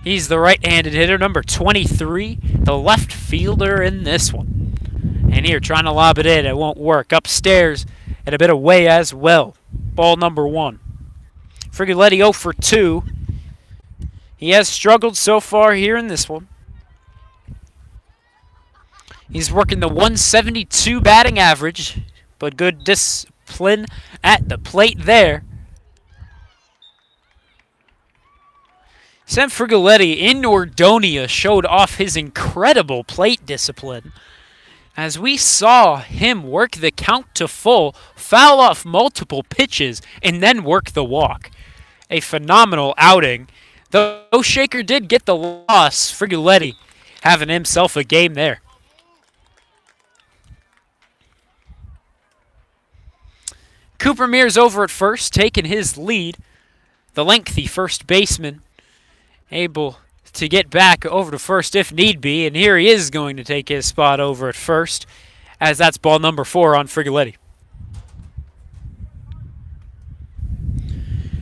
He's the right-handed hitter, number 23, the left fielder in this one. And here, trying to lob it in, it won't work. Upstairs and a bit away as well. Ball number 1. Frigoletti 0 for 2. He has struggled so far here in this one. He's working the 172 batting average, but good discipline at the plate there. Sam Frigoletti in Nordonia showed off his incredible plate discipline as we saw him work the count to full, foul off multiple pitches, and then work the walk. A phenomenal outing. Though Shaker did get the loss, Frigoletti having himself a game there. Cooper Mears over at first, taking his lead. The lengthy first baseman able to get back over to first if need be, and here he is going to take his spot over at first, as that's ball number 4 on Frigoletti.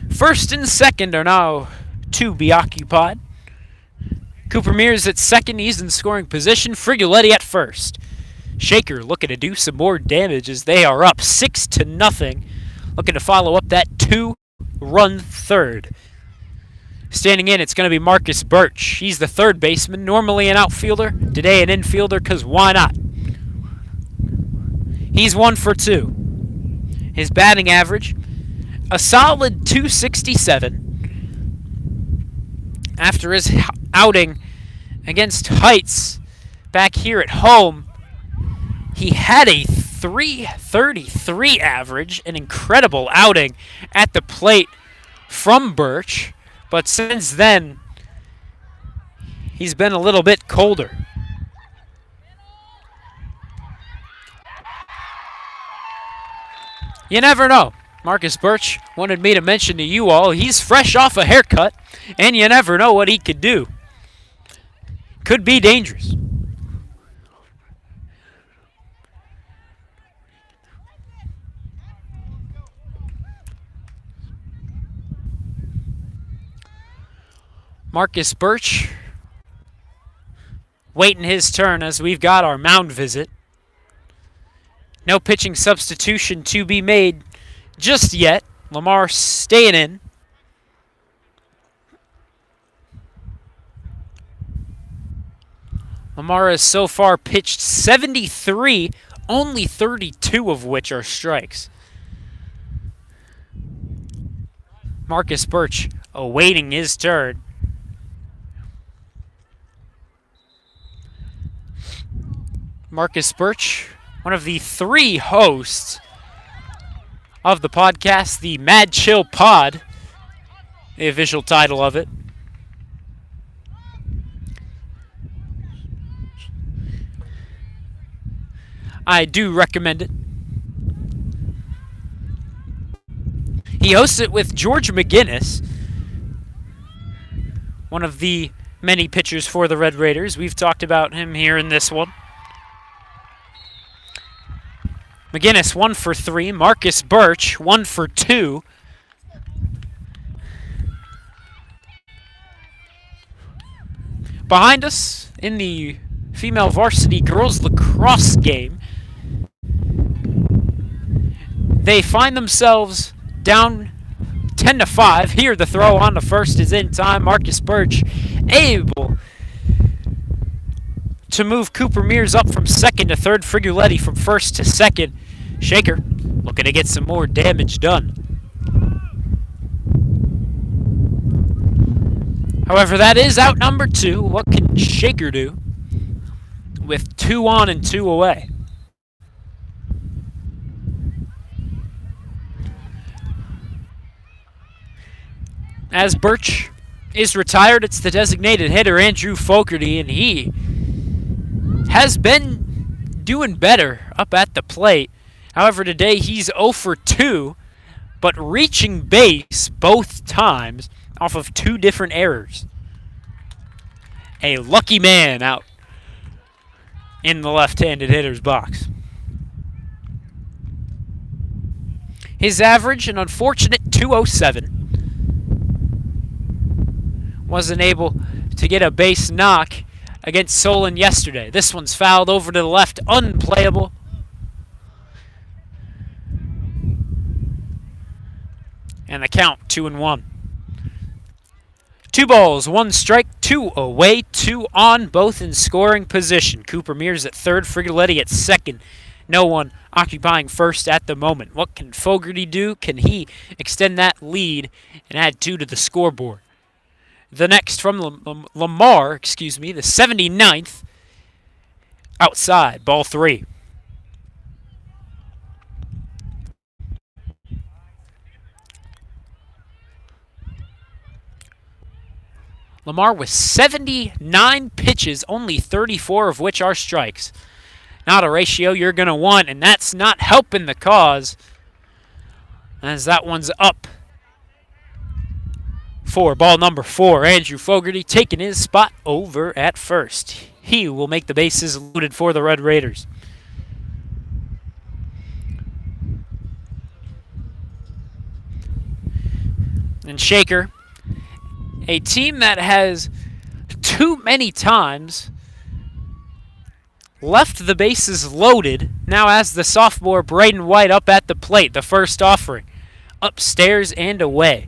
First and second are now to be occupied. Cooper Mears at second, he's in scoring position. Frigoletti at first. Shaker looking to do some more damage as they are up 6-0, looking to follow up that 2-run third. Standing in, it's going to be Marcus Birch. He's the third baseman, normally an outfielder, today an infielder, because why not? He's 1 for 2. His batting average, a solid 267. After his outing against Heights back here at home, he had a 333 average, an incredible outing at the plate from Birch. But since then, he's been a little bit colder. You never know. Marcus Birch wanted me to mention to you all, he's fresh off a haircut, and you never know what he could do. Could be dangerous. Marcus Birch waiting his turn as we've got our mound visit. No pitching substitution to be made just yet. Lamar staying in. Lamar has so far pitched 73, only 32 of which are strikes. Marcus Birch awaiting his turn. Marcus Birch, one of the 3 hosts of the podcast, the Mad Chill Pod, the official title of it. I do recommend it. He hosts it with George McGinnis, one of the many pitchers for the Red Raiders. We've talked about him here in this one. McGinnis 1 for 3. Marcus Birch 1 for 2. Behind us in the female varsity girls lacrosse game, they find themselves down 10-5. Here the throw on the first is in time. Marcus Birch able to move Cooper Mears up from second to third. Friguletti from first to second. Shaker looking to get some more damage done. However, that is out number 2. What can Shaker do with 2 on and 2 away? As Birch is retired, it's the designated hitter, Andrew Fogarty, and he has been doing better up at the plate. However, today he's 0 for 2, but reaching base both times off of 2 different errors. A lucky man out in the left-handed hitter's box. His average, an unfortunate 207. Wasn't able to get a base knock against Solon yesterday. This one's fouled over to the left, unplayable. And the count, 2-1. 2 balls, 1 strike, 2 away, 2 on, both in scoring position. Cooper Mears at third, Friguletti at second. No one occupying first at the moment. What can Fogarty do? Can he extend that lead and add 2 to the scoreboard? The next from Lamar, the 79th, outside, ball 3. Lamar with 79 pitches, only 34 of which are strikes. Not a ratio you're going to want, and that's not helping the cause, as that one's up for ball number 4. Andrew Fogarty taking his spot over at first. He will make the bases loaded for the Red Raiders. And Shaker, a team that has too many times left the bases loaded, now has the sophomore Braden White up at the plate, the first offering, upstairs and away.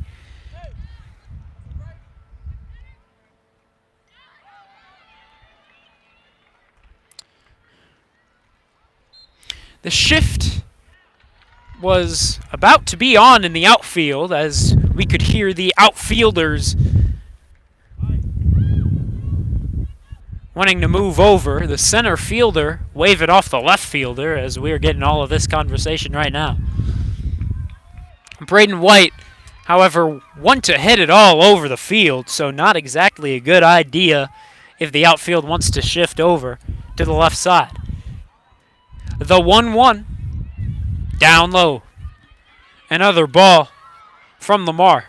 The shift was about to be on in the outfield as we could hear the outfielders wanting to move over. The center fielder waving off the left fielder as we are getting all of this conversation right now. Braden White, however, want to hit it all over the field, so not exactly a good idea if the outfield wants to shift over to the left side. The 1-1, down low. Another ball from Lamar.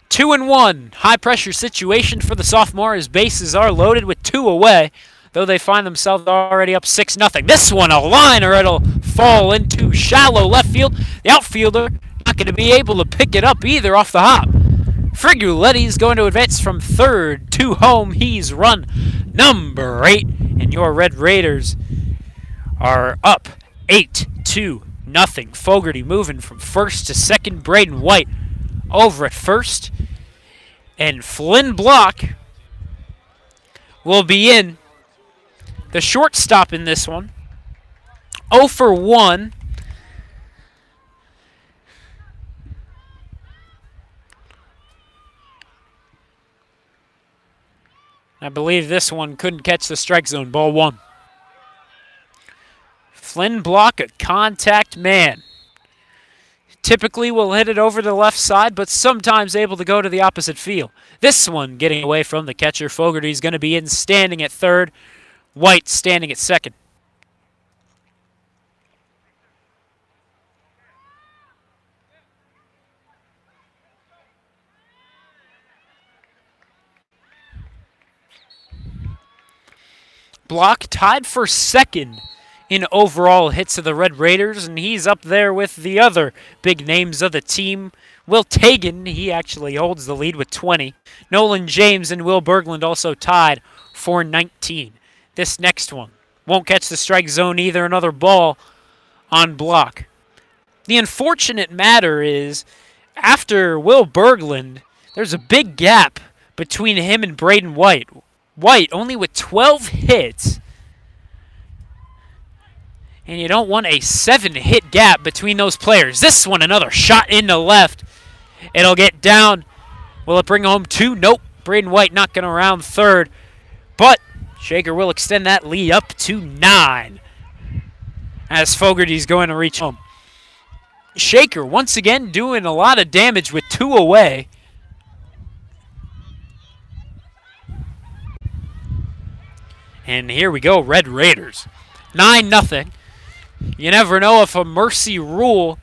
Two and 1, high pressure situation for the sophomore. His bases are loaded with 2 away, though they find themselves already up 6-0. This one, a liner, it'll fall into shallow left field. The outfielder not going to be able to pick it up either off the hop. Friguletti's going to advance from third to home. He's run number 8. And your Red Raiders are up 8-0. Fogarty moving from first to second. Braden White over at first. And Flynn Block will be in. The shortstop in this one. 0 for 1. I believe this one couldn't catch the strike zone. Ball 1. Flynn Block, a contact man. Typically will hit it over the left side, but sometimes able to go to the opposite field. This one getting away from the catcher. Fogarty's going to be in standing at third. White standing at second. Block tied for second in overall hits of the Red Raiders, and he's up there with the other big names of the team. Will Tagan, he actually holds the lead with 20. Nolan James and Will Berglund also tied for 19. This next one won't catch the strike zone either. Another ball on Block. The unfortunate matter is, after Will Berglund, there's a big gap between him and Braden White. White only with 12 hits. And you don't want a 7-hit gap between those players. This one, another shot into left. It'll get down. Will it bring home 2? Nope. Braden White knocking around third. But Shaker will extend that lead up to 9. As Fogarty's going to reach home. Shaker once again doing a lot of damage with 2 away. And here we go, Red Raiders. 9-0. You never know if a mercy rule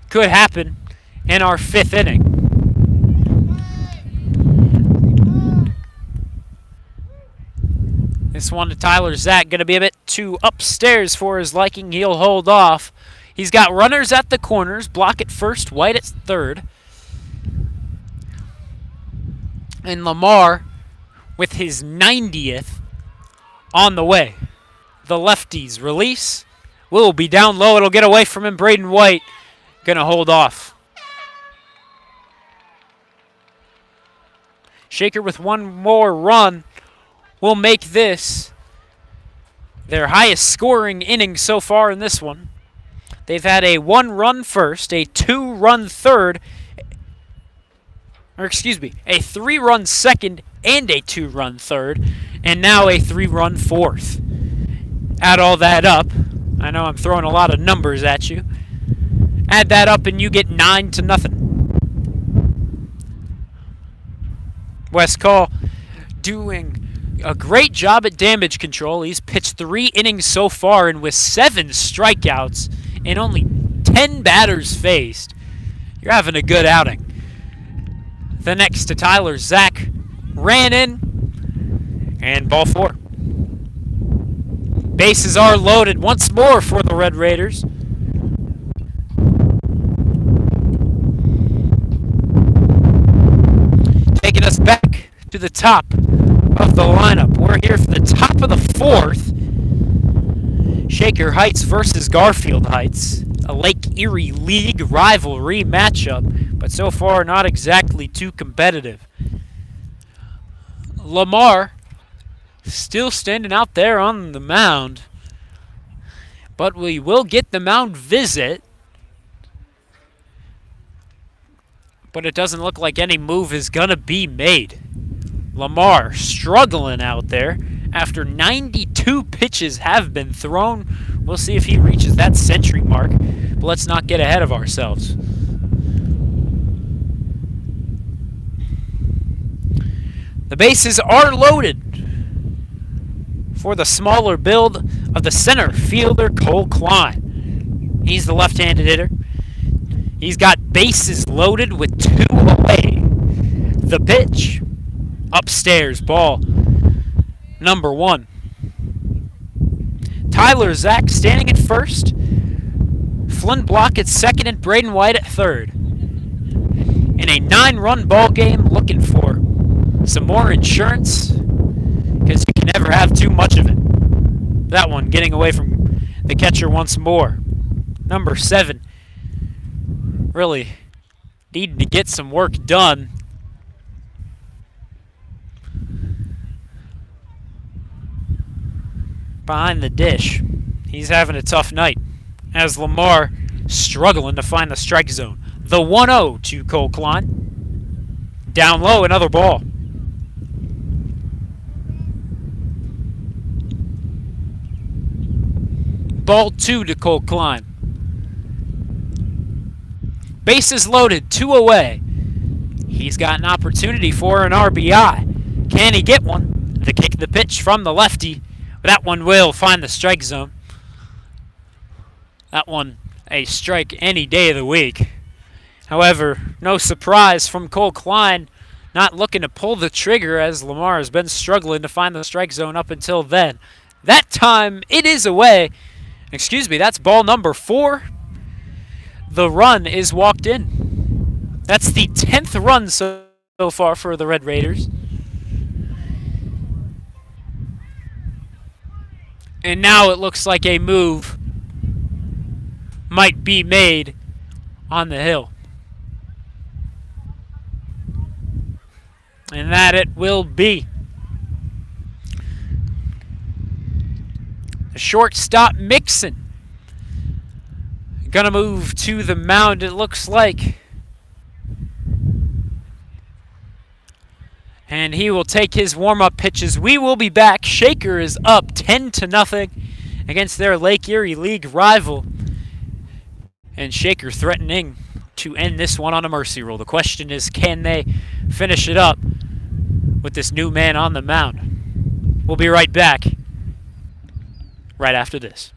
could happen in our 5th inning. This one to Tyler Zach, going to be a bit too upstairs for his liking. He'll hold off. He's got runners at the corners. Block at first, White at third. And Lamar with his 90th on the way. The lefties release. Will be down low. It'll get away from him. Braden White going to hold off. Shaker with one more run will make this their highest scoring inning so far in this one. They've had a 1-run first, a 2-run third, or excuse me, a 3-run second and a 2-run third, and now a 3-run fourth. Add all that up. I know I'm throwing a lot of numbers at you. Add that up and you get 9-0. Wes Call doing a great job at damage control. He's pitched 3 innings so far, and with 7 strikeouts and only 10 batters faced, you're having a good outing. The next to Tyler Zach ran in, and ball 4. Bases are loaded once more for the Red Raiders. Taking us back to the top of the lineup. We're here for the top of the 4th. Shaker Heights versus Garfield Heights. A Lake Erie League rivalry matchup, but so far not exactly too competitive. Lamar still standing out there on the mound, but we will get the mound visit. But it doesn't look like any move is going to be made. Lamar struggling out there after 92 pitches have been thrown. We'll see if he reaches that century mark, but let's not get ahead of ourselves. The bases are loaded for the smaller build of the center fielder, Cole Klein. He's the left-handed hitter. He's got bases loaded with 2 away. The pitch, upstairs, ball number 1. Tyler Zach standing at first. Flynn Block at second and Braden White at third. in a 9-run ball game, looking for some more insurance because you can never have too much of it. That one getting away from the catcher once more. Number 7 really needing to get some work done. Behind the dish. He's having a tough night as Lamar struggling to find the strike zone. The 1-0 to Cole Klein. Down low, another ball. Ball 2 to Cole Klein. Bases loaded, 2 away. He's got an opportunity for an RBI. Can he get one? The kick, the pitch from the lefty. That one will find the strike zone. That one a strike any day of the week. However, no surprise from Cole Klein not looking to pull the trigger as Lamar has been struggling to find the strike zone up until then. That time, it is away. Excuse me, that's ball number 4. The run is walked in. That's the 10th run so far for the Red Raiders. And now it looks like a move might be made on the hill. And that it will be. The shortstop Mixon gonna move to the mound, it looks like. And he will take his warm-up pitches. We will be back. Shaker is up 10-0 against their Lake Erie League rival. And Shaker threatening to end this one on a mercy rule. The question is, can they finish it up with this new man on the mound? We'll be right back right after this.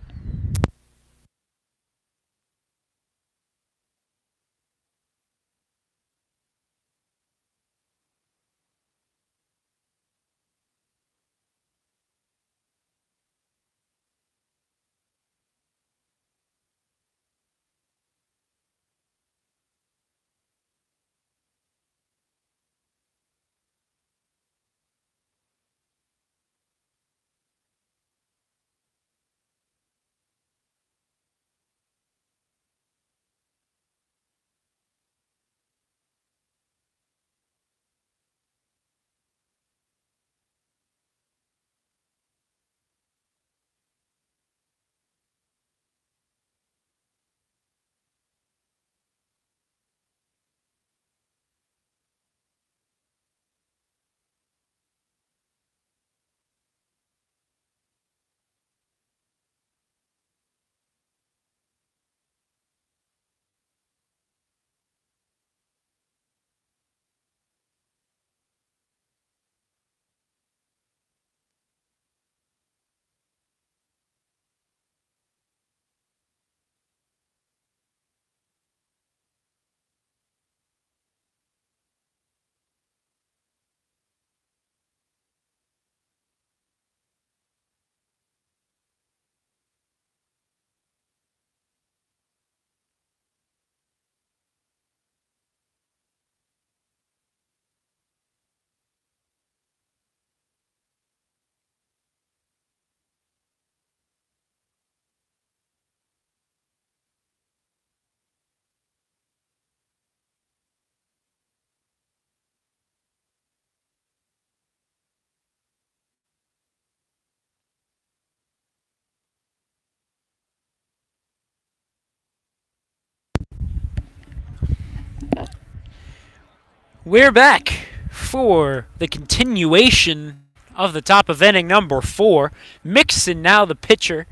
We're back for the continuation of the top of inning number 4. Mixon now the pitcher,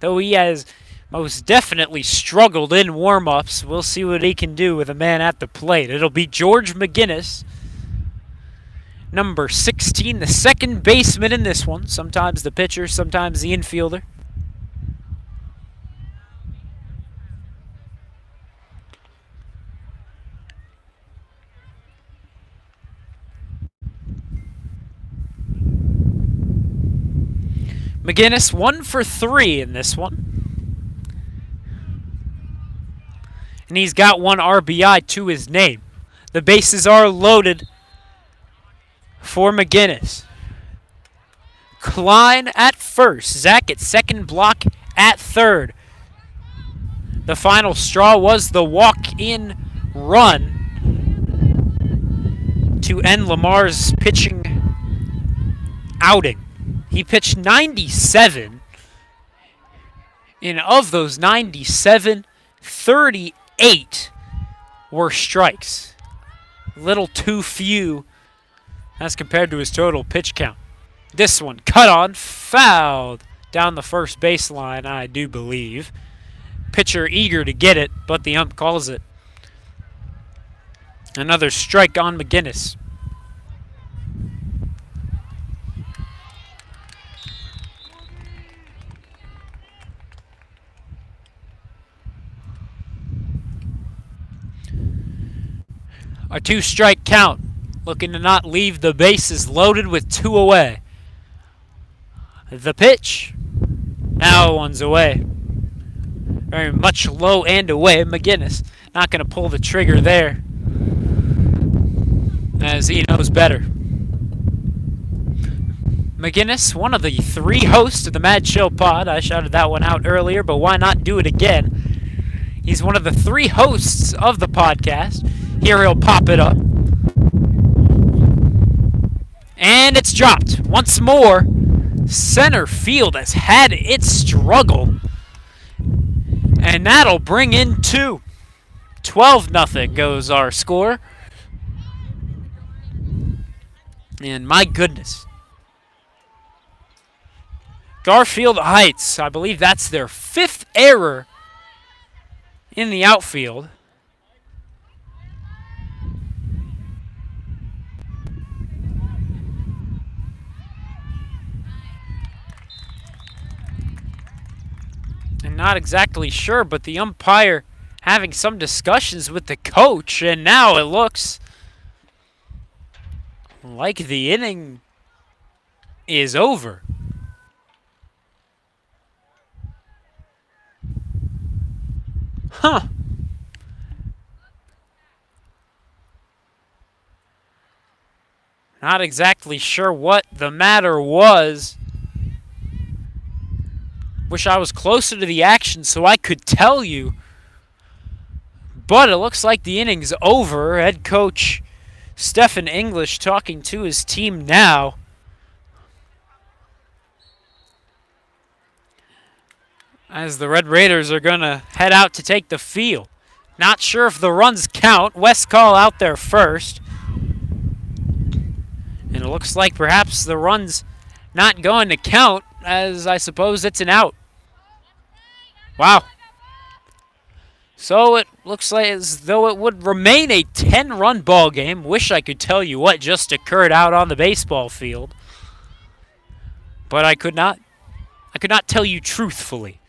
though he has most definitely struggled in warm-ups. We'll see what he can do with a man at the plate. It'll be George McGinnis, number 16, the second baseman in this one. Sometimes the pitcher, sometimes the infielder. McGinnis 1 for 3 in this one. And he's got 1 RBI to his name. The bases are loaded for McGinnis. Klein at first. Zach at second, Block at third. The final straw was the walk-in run to end Lamar's pitching outing. He pitched 97, and of those 97, 38 were strikes. Little too few as compared to his total pitch count. This one, cut on, fouled down the first baseline, I do believe. Pitcher eager to get it, but the ump calls it. Another strike on McGinnis. A 2-strike count, looking to not leave the bases loaded with 2 away. The pitch, now one's away. Very much low and away. McGinnis not going to pull the trigger there, as he knows better. McGinnis, one of the 3 hosts of the Mad Chill Pod. I shouted that one out earlier, but why not do it again? He's one of the 3 hosts of the podcast. Here he'll pop it up. And it's dropped. Once more, center field has had its struggle. And that'll bring in 2. 12-0 goes our score. And my goodness. Garfield Heights, I believe that's their 5th error in the outfield. And not exactly sure, but the umpire having some discussions with the coach, and now it looks like the inning is over. Huh. Not exactly sure what the matter was. Wish I was closer to the action so I could tell you. But it looks like the inning's over. Head coach Stephen English talking to his team now. As the Red Raiders are going to head out to take the field. Not sure if the runs count. Westcall out there first. And it looks like perhaps the run's not going to count, as I suppose it's an out. Wow. So it looks like as though it would remain a 10-run ball game. Wish I could tell you what just occurred out on the baseball field. But I could not. I could not tell you truthfully.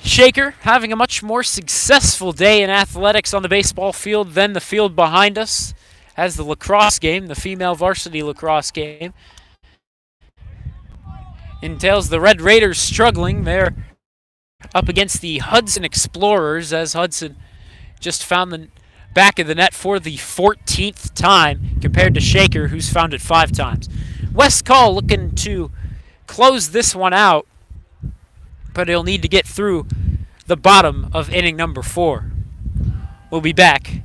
Shaker having a much more successful day in athletics on the baseball field than the field behind us, as the lacrosse game, the female varsity lacrosse game, entails the Red Raiders struggling. They're up against the Hudson Explorers, as Hudson just found the back of the net for the 14th time, compared to Shaker, who's found it 5 times. Westcall looking to close this one out, but he'll need to get through the bottom of inning number 4. We'll be back.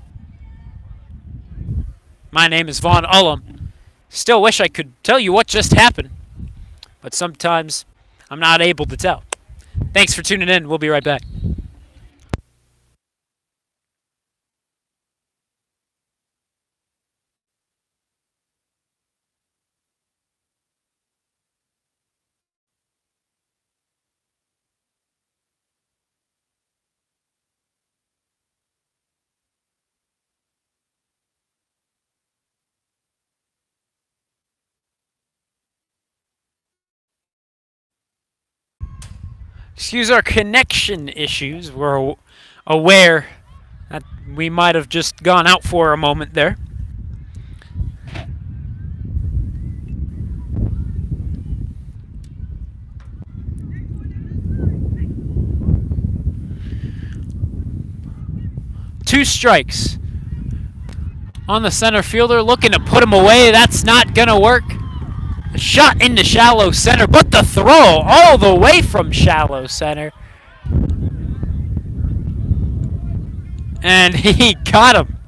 My name is Vaughn Ullum. Still wish I could tell you what just happened, but sometimes I'm not able to tell. Thanks for tuning in. We'll be right back. Excuse our connection issues. We're aware that we might have just gone out for a moment there. 2 strikes on the center fielder, looking to put him away. That's not going to work. A shot into shallow center, but the throw all the way from shallow center. And he got him.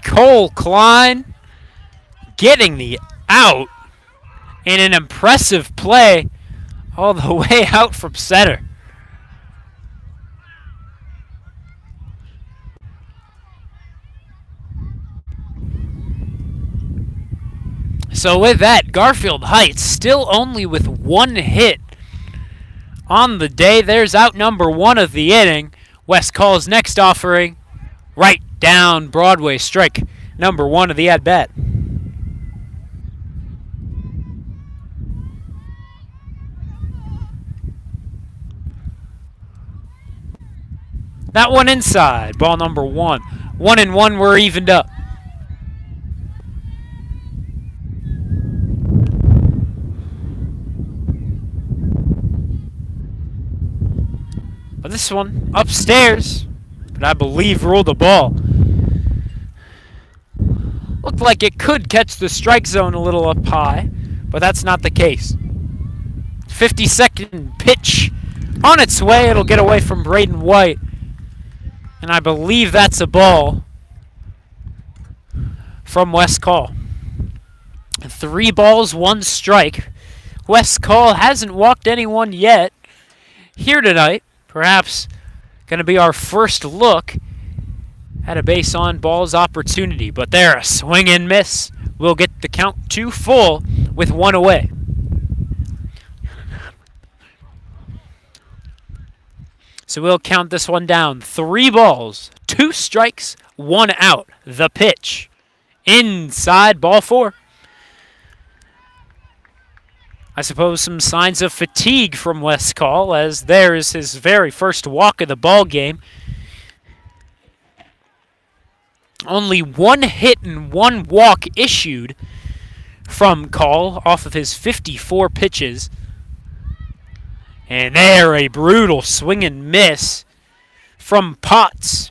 Cole Klein getting the out in an impressive play all the way out from center. So with that, Garfield Heights still only with 1 hit on the day. There's out number 1 of the inning. West Call's next offering, right down Broadway, strike number 1 of the at-bat. That one inside, ball number 1. 1-1, we're evened up. But this one upstairs, but I believe ruled the ball. Looked like it could catch the strike zone a little up high, but that's not the case. 52nd pitch on its way. It'll get away from Braden White. And I believe that's a ball from West Call. 3 balls, 1 strike. West Call hasn't walked anyone yet here tonight. Perhaps going to be our first look at a base on balls opportunity. But there, a swing and miss. We'll get the count 2 full with 1 away. So we'll count this one down. 3 balls, 2 strikes, 1 out. The pitch. Inside, ball 4. I suppose some signs of fatigue from West Call, as there is his very first walk of the ball game. Only 1 hit and 1 walk issued from Call off of his 54 pitches. And there, a brutal swing and miss from Potts.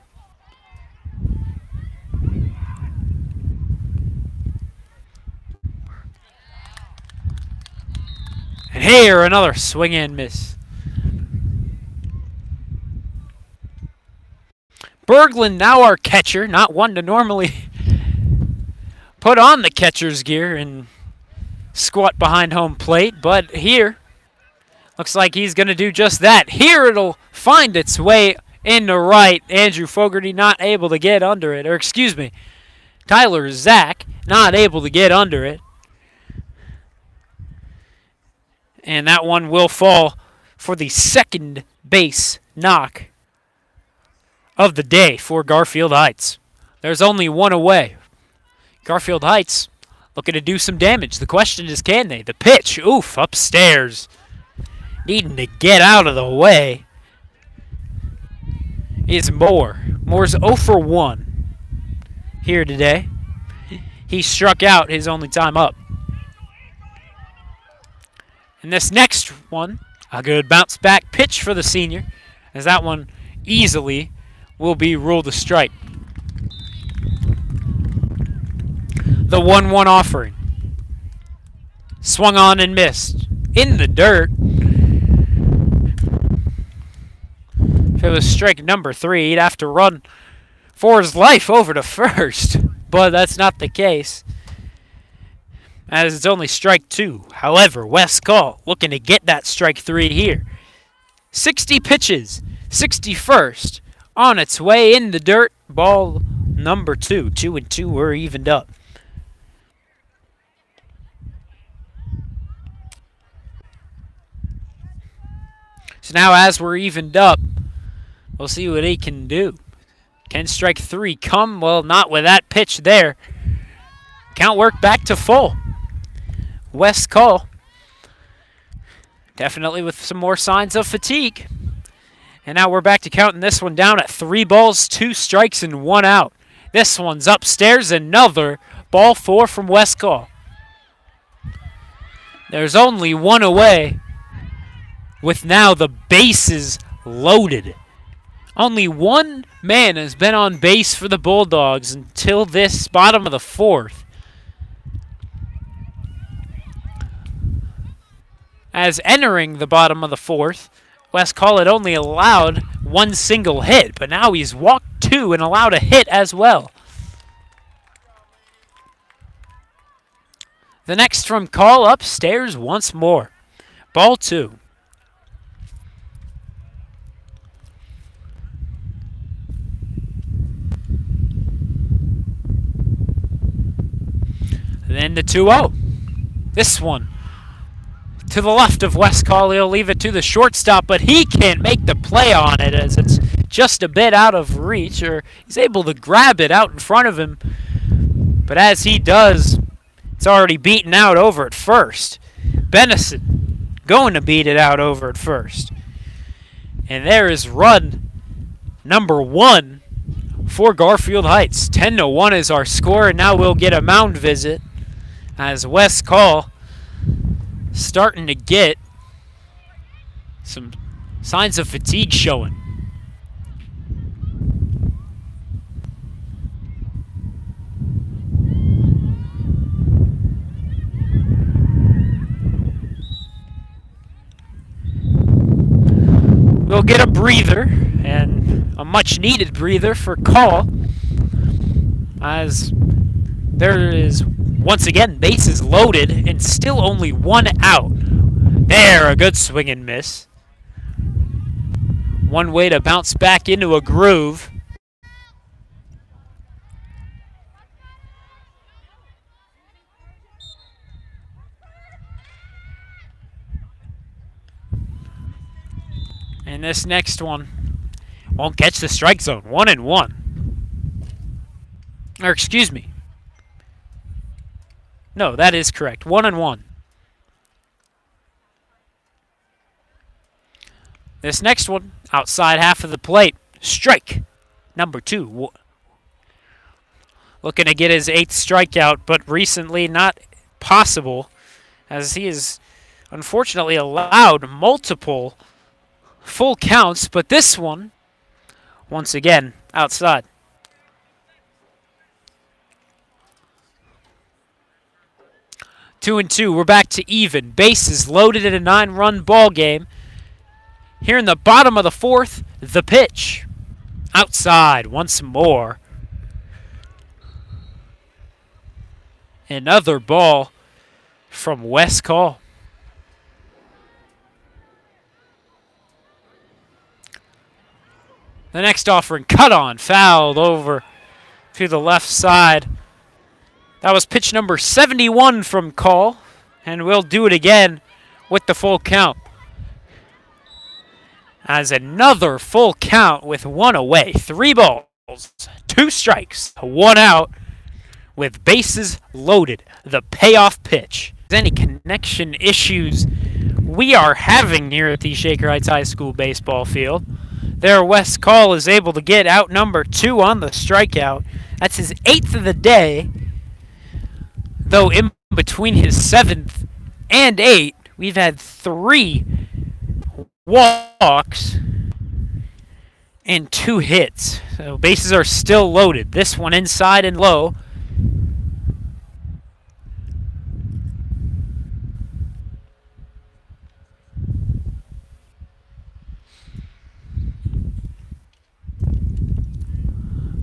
And here, another swing and miss. Berglund, now our catcher, not one to normally put on the catcher's gear and squat behind home plate, but here, looks like he's going to do just that. Here it'll find its way into right. Andrew Fogarty not able to get under it. Or excuse me, Tyler Zach not able to get under it. And that one will fall for the second base knock of the day for Garfield Heights. There's only 1 away. Garfield Heights looking to do some damage. The question is, can they? The pitch, oof, upstairs. Needing to get out of the way is Moore. Moore's 0 for 1 here today. He struck out his only time up. And this next one, a good bounce back pitch for the senior, as that one easily will be ruled a strike. The 1-1 offering. Swung on and missed. In the dirt. If it was strike number 3, he'd have to run for his life over to first. But that's not the case, as it's only strike 2. However, West Call looking to get that strike 3 here. 60 pitches, 61st, on its way in the dirt. Ball number 2. 2-2, we're evened up. So now as we're evened up, we'll see what he can do. Can strike 3 come? Well, not with that pitch there. Count work back to full. West Call, definitely with some more signs of fatigue. And now we're back to counting this one down at 3 balls, 2 strikes, and 1 out. This one's upstairs, another ball 4 from West Call. There's only 1 away, with now the bases loaded. Only one man has been on base for the Bulldogs until this bottom of the fourth. As entering the bottom of the fourth, West Call had only allowed one single hit, but now he's walked two and allowed a hit as well. The next from Call upstairs once more. Ball two. And then the 2-0. This one to the left of West Call. He'll leave it to the shortstop, but he can't make the play on it as it's just a bit out of reach, or he's able to grab it out in front of him. But as he does, it's already beaten out over at first. Benison going to beat it out over at first. And there is run number one for Garfield Heights. 10-1 is our score, and now we'll get a mound visit as West Call starting to get some signs of fatigue showing. We'll get a breather, and a much-needed breather for Call, as there is, once again, bases loaded and still only one out. There, a good swing and miss. One way to bounce back into a groove. And this next one won't catch the strike zone. 1-1. Or excuse me. No, that is correct. 1-1. This next one, outside half of the plate. Strike number 2. Looking to get his 8th strikeout, but recently not possible, as he has unfortunately allowed multiple full counts, but this one, once again, outside. Two and two, we're back to even. Bases loaded in a 9-run ball game. Here in the bottom of the fourth, the pitch. Outside once more. Another ball from West Call. The next offering, cut on, fouled over to the left side. That was pitch number 71 from Call, and we'll do it again with the full count. As another full count with one away. 3 balls, 2 strikes, 1 out with bases loaded. The payoff pitch. Any connection issues we are having here at the Shaker Heights High School baseball field. There, West Call is able to get out number 2 on the strikeout. That's his 8th of the day. Though in between his 7th and 8th, we've had 3 walks and 2 hits. So bases are still loaded. This one inside and low.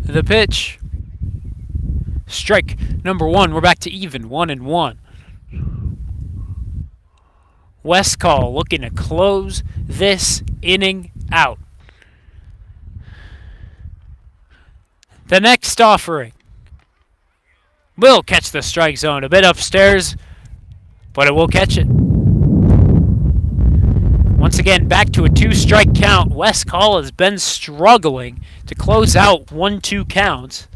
The pitch. Strike number 1. We're back to even. 1-1. West Call looking to close this inning out. The next offering will catch the strike zone. A bit upstairs, but it will catch it. Once again, back to a 2-strike count. West Call has been struggling to close out 1-2 counts.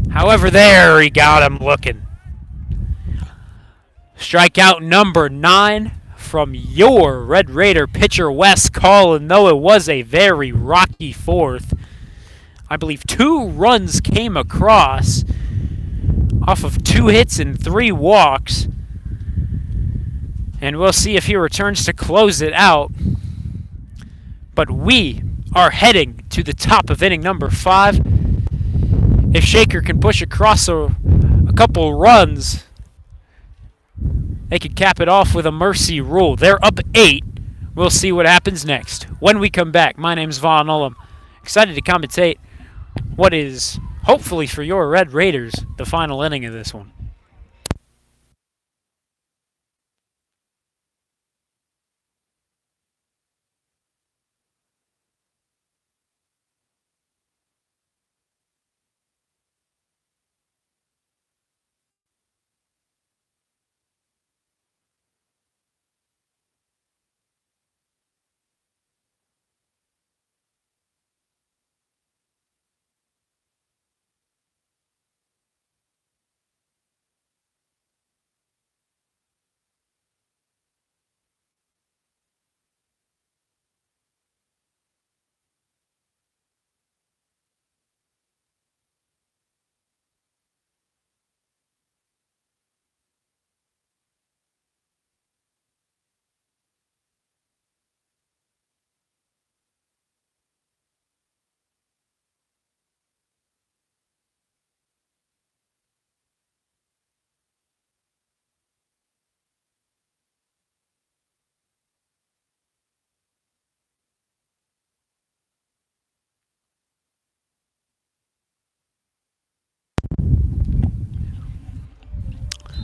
However, there he got him looking. Strikeout number 9 from your Red Raider pitcher, West Call. And though it was a very rocky fourth, I believe 2 runs came across off of 2 hits and 3 walks. And we'll see if he returns to close it out. But we are heading to the top of inning number 5. If Shaker can push across a couple runs, they could cap it off with a mercy rule. They're up 8. We'll see what happens next. When we come back, my name's Von Ullum. Excited to commentate what is, hopefully for your Red Raiders, the final inning of this one.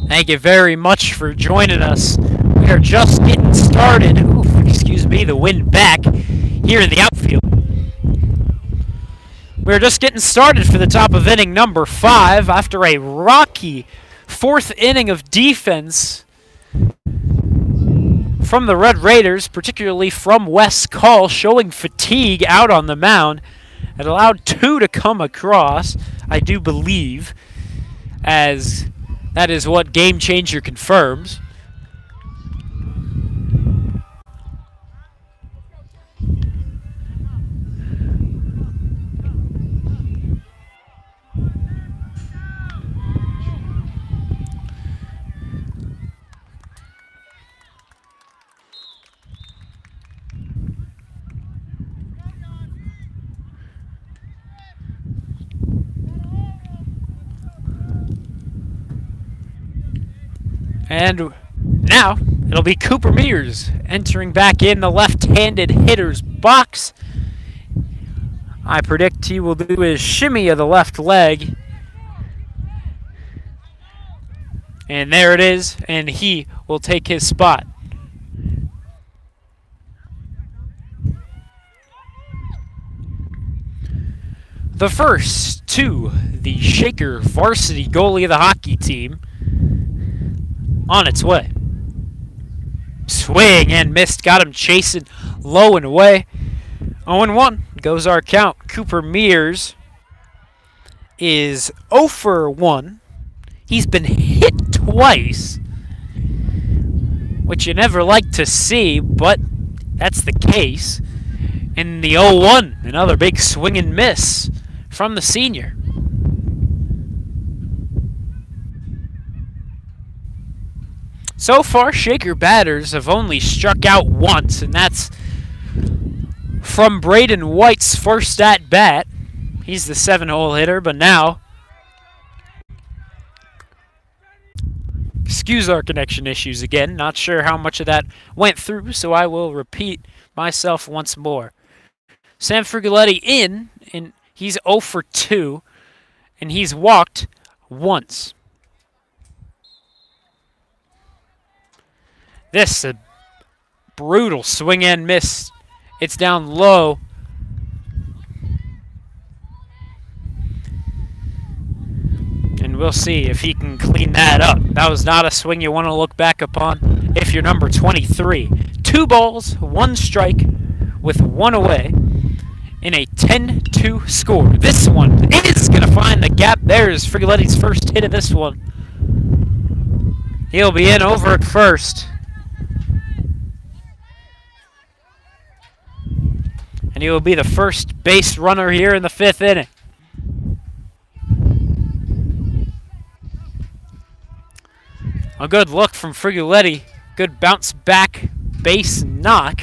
Thank you very much for joining us. We are just getting started. Oof, excuse me, the wind back here in the outfield. We're just getting started for the top of inning number 5 after a rocky 4th inning of defense from the Red Raiders, particularly from Wes Call, showing fatigue out on the mound. It allowed 2 to come across, I do believe, as that is what Game Changer confirms. And now it'll be Cooper Mears entering back in the left-handed hitter's box. I predict he will do his shimmy of the left leg. And there it is, and he will take his spot. The first to the Shaker varsity goalie of the hockey team on its way. Swing and missed, got him chasing low and away. 0-1 goes our count. Cooper Mears is 0 for 1. He's been hit twice, which you never like to see, but that's the case. In the 0-1, another big swing and miss from the senior. So far, Shaker batters have only struck out once, and that's from Braden White's first at-bat. He's the 7-hole hitter, but now, excuse our connection issues again. Not sure how much of that went through, so I will repeat myself once more. Sam Frigoletti in, and he's 0 for 2, and he's walked once. This is a brutal swing and miss. It's down low. And we'll see if he can clean that up. That was not a swing you want to look back upon if you're number 23. 2 balls, 1 strike with 1 away in a 10-2 score. This one is going to find the gap. There's Frigoletti's first hit of this one. He'll be in over at first. And he will be the first base runner here in the 5th inning. A good look from Frigoletti. Good bounce back base knock.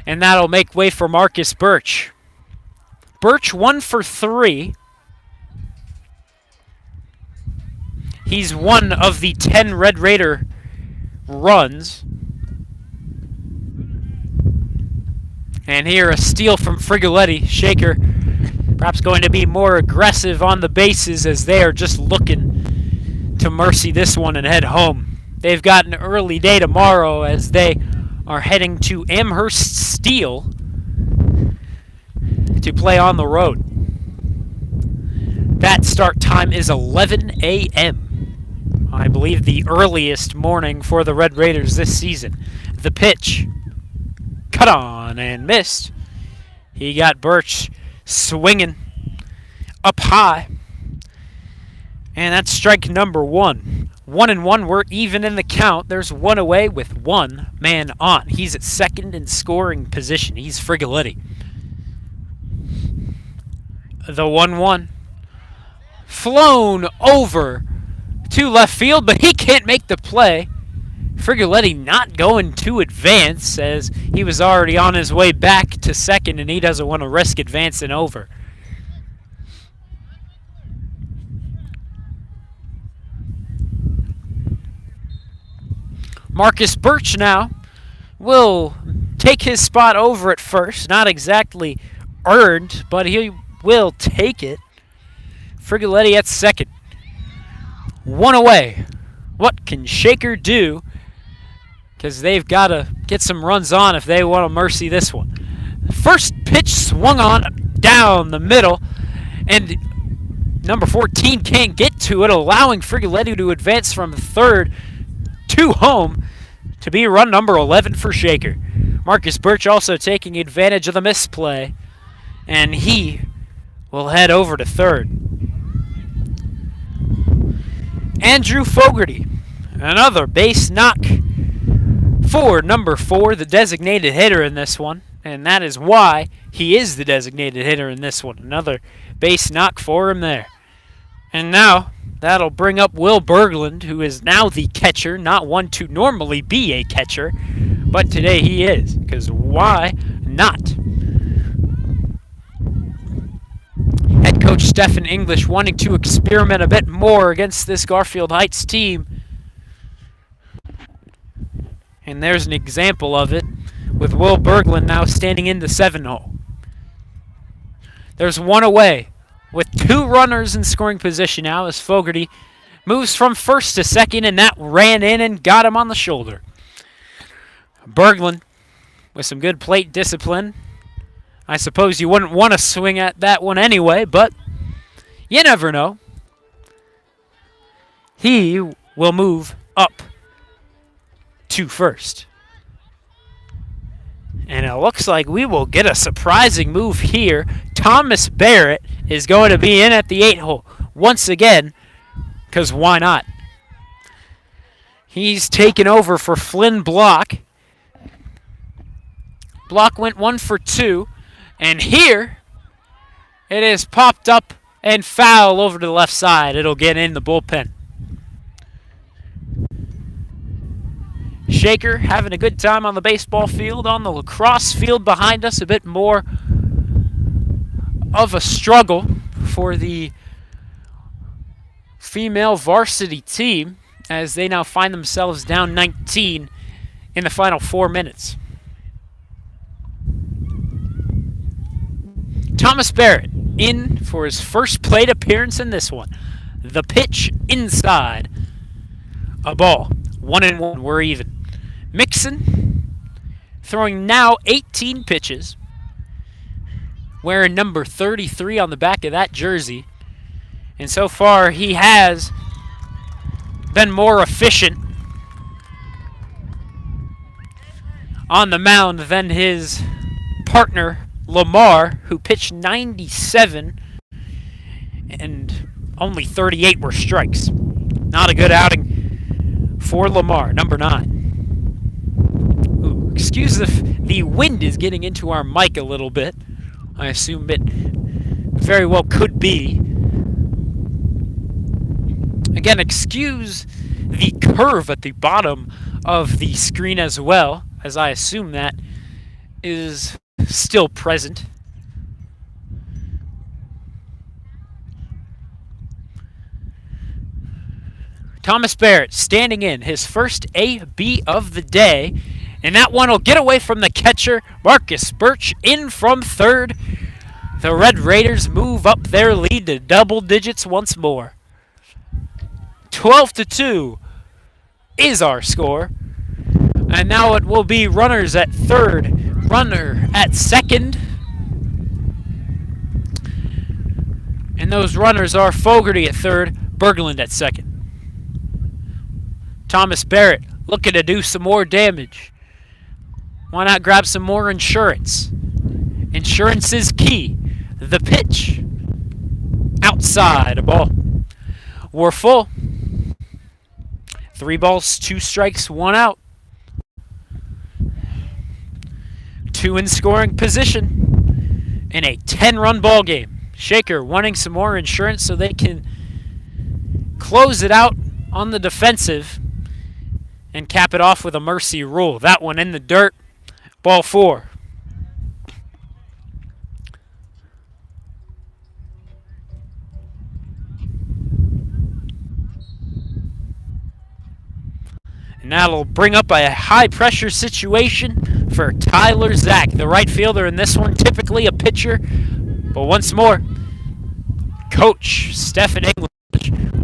And that'll make way for Marcus Birch. Birch 1 for 3. He's one of the 10 Red Raider runs. And here a steal from Frigoletti. Shaker perhaps going to be more aggressive on the bases as they are just looking to mercy this one and head home. They've got an early day tomorrow as they are heading to Amherst Steel to play on the road. That start time is 11 a.m. I believe the earliest morning for the Red Raiders this season. The pitch. Cut on and missed. He got Birch swinging up high. And that's strike number 1. 1-1, we're even in the count. There's one away with one man on. He's at second in scoring position. He's Frigoletti. The 1-1. Flown over to left field, but he can't make the play. Frigoletti not going to advance as he was already on his way back to second and he doesn't want to risk advancing over. Marcus Birch now will take his spot over at first. Not exactly earned, but he will take it. Frigoletti at second. One away. What can Shaker do? Because they've got to get some runs on if they want to mercy this one. First pitch swung on down the middle, and number 14 can't get to it, allowing Frigoletti to advance from third to home to be run number 11 for Shaker. Marcus Birch also taking advantage of the misplay, and he will head over to third. Andrew Fogarty, another base knock for number 4, the designated hitter in this one, and that is why he is the designated hitter in this one. Another base knock for him there. And now that'll bring up Will Berglund, who is now the catcher, not one to normally be a catcher, but today he is, because why not? Head coach Stephen English wanting to experiment a bit more against this Garfield Heights team. And there's an example of it with Will Berglund now standing in the 7-hole. There's one away with 2 runners in scoring position now as Fogarty moves from first to second, and that ran in and got him on the shoulder. Berglund with some good plate discipline. I suppose you wouldn't want to swing at that one anyway, but you never know. He will move up to first. And it looks like we will get a surprising move here. Thomas Barrett is going to be in at the 8-hole once again, because why not? He's taken over for Flynn Block. Block went 1 for 2. And here, it is popped up and foul over to the left side. It'll get in the bullpen. Shaker having a good time on the baseball field. On the lacrosse field behind us, a bit more of a struggle for the female varsity team as they now find themselves down 19 in the final 4 minutes. Thomas Barrett in for his first plate appearance in this one. The pitch inside. A ball. 1-1. We're even. Mixon throwing now 18 pitches. Wearing number 33 on the back of that jersey. And so far he has been more efficient on the mound than his partner Lamar, who pitched 97 and only 38 were strikes. Not a good outing for Lamar, number 9. Ooh, excuse the wind is getting into our mic a little bit. I assume it very well could be. Again, excuse the curve at the bottom of the screen as well, as I assume that is still present. Thomas Barrett standing in his first AB of the day, and that one will get away from the catcher, Marcus Birch, in from third. The Red Raiders move up their lead to double digits once more. 12-2 is our score. And now it will be runners at third, runner at second. And those runners are Fogarty at third, Berglund at second. Thomas Barrett looking to do some more damage. Why not grab some more insurance? Insurance is key. The pitch. Outside a ball. We're full. 3 balls, 2 strikes, 1 out. 2 in scoring position in a 10-run ball game. Shaker wanting some more insurance so they can close it out on the defensive and cap it off with a mercy rule. That one in the dirt. Ball 4. And that'll bring up a high-pressure situation for Tyler Zach, the right fielder in this one, typically a pitcher. But once more, Coach Stephen English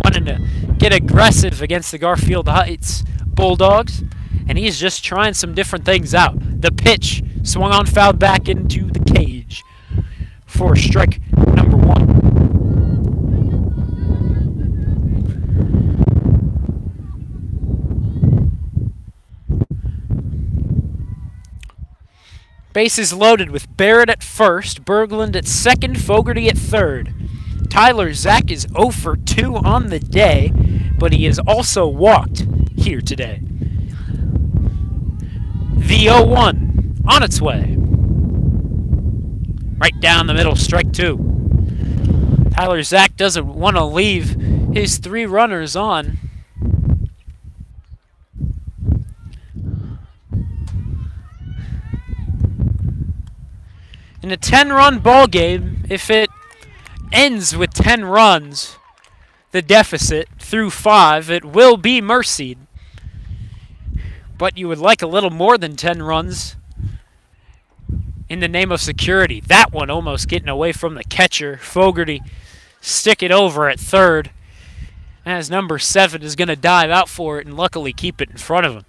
wanting to get aggressive against the Garfield Heights Bulldogs, and he's just trying some different things out. The pitch swung on, fouled back into the cage for strike number 1. Bases loaded with Barrett at first, Berglund at second, Fogarty at third. Tyler Zach is 0 for 2 on the day, but he is also walked here today. The 0-1 on its way. Right down the middle, strike 2. Tyler Zach doesn't want to leave his 3 runners on. In a 10-run ball game, if it ends with 10 runs, the deficit through 5, it will be mercied. But you would like a little more than 10 runs in the name of security. That one almost getting away from the catcher. Fogarty stick it over at third, as number 7 is going to dive out for it and luckily keep it in front of him.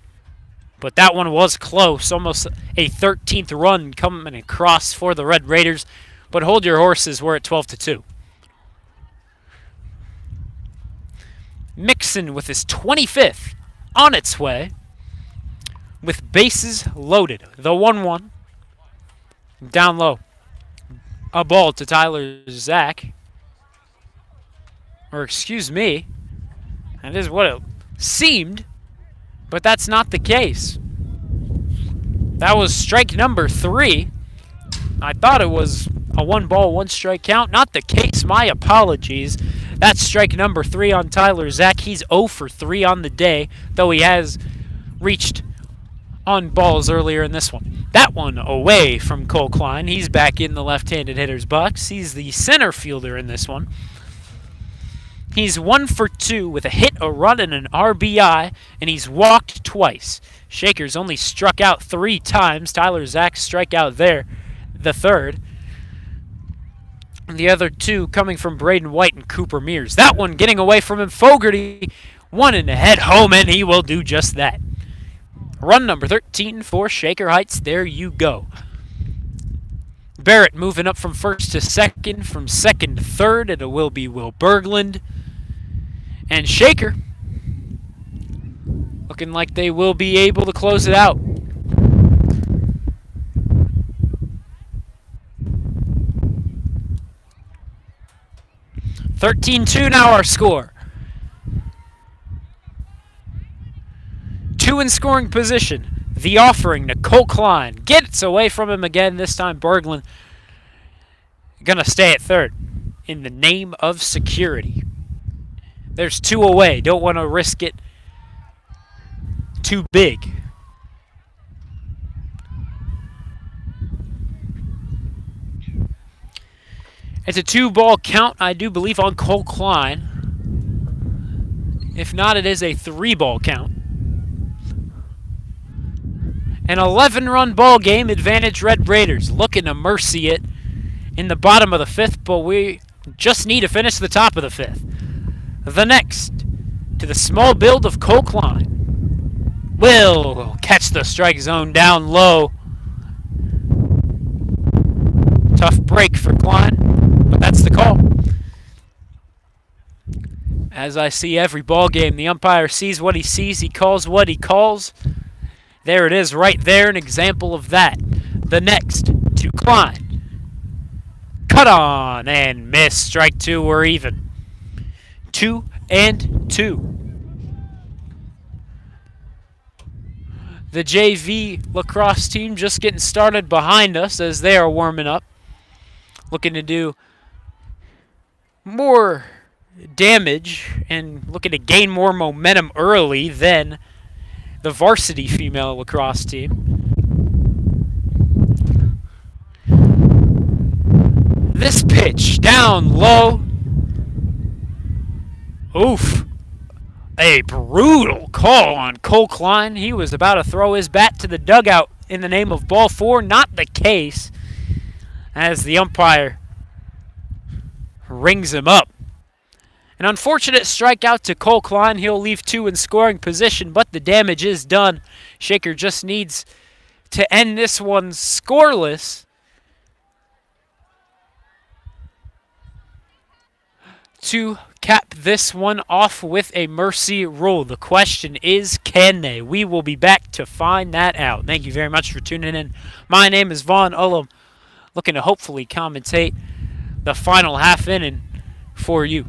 But that one was close, almost a 13th run coming across for the Red Raiders. But hold your horses, we're at 12-2. Mixon with his 25th on its way, with bases loaded. The 1-1, down low. A ball to Tyler Zach. Or excuse me, that is what it seemed. But that's not the case. That was strike number 3. I thought it was a 1-ball, 1-strike count. Not the case. My apologies. That's strike number 3 on Tyler Zach. He's 0 for 3 on the day, though he has reached on balls earlier in this one. That one away from Cole Klein. He's back in the left-handed hitter's box. He's the center fielder in this one. He's 1 for 2 with a hit, a run, and an RBI, and he's walked twice. Shaker's only struck out 3 times. Tyler Zach strike out there, the third. And the other 2 coming from Braden White and Cooper Mears. That one getting away from him. Fogarty, 1 in the head home, and he will do just that. Run number 13 for Shaker Heights. There you go. Barrett moving up from first to second, from second to third. It will be Will Berglund. And Shaker looking like they will be able to close it out. (13-2) now our score. 2 in scoring position. The offering to Cole Klein. Gets away from him again. This time Berglund gonna stay at third in the name of security. There's 2 away. Don't want to risk it too big. It's a 2-ball count, I do believe, on Cole Klein. If not, it is a 3-ball count. An 11-run ball game, advantage Red Raiders. Looking to mercy it in the bottom of the 5th, but we just need to finish the top of the 5th. The next, to the small build of Cole Klein. Will catch the strike zone down low. Tough break for Klein, but that's the call. As I see every ball game, the umpire sees what he sees, he calls what he calls. There it is right there, an example of that. The next, to Klein. Cut on and miss. Strike 2, we're even. 2-2. The JV lacrosse team just getting started behind us as they are warming up. Looking to do more damage and looking to gain more momentum early than the varsity female lacrosse team. This pitch down low. Oof. A brutal call on Cole Klein. He was about to throw his bat to the dugout in the name of ball 4. Not the case, as the umpire rings him up. An unfortunate strikeout to Cole Klein. He'll leave 2 in scoring position, but the damage is done. Shaker just needs to end this one scoreless to cap this one off with a mercy rule. The question is, can they? We will be back to find that out. Thank you very much for tuning in. My name is Vaughn Ullum, looking to hopefully commentate the final half inning for you.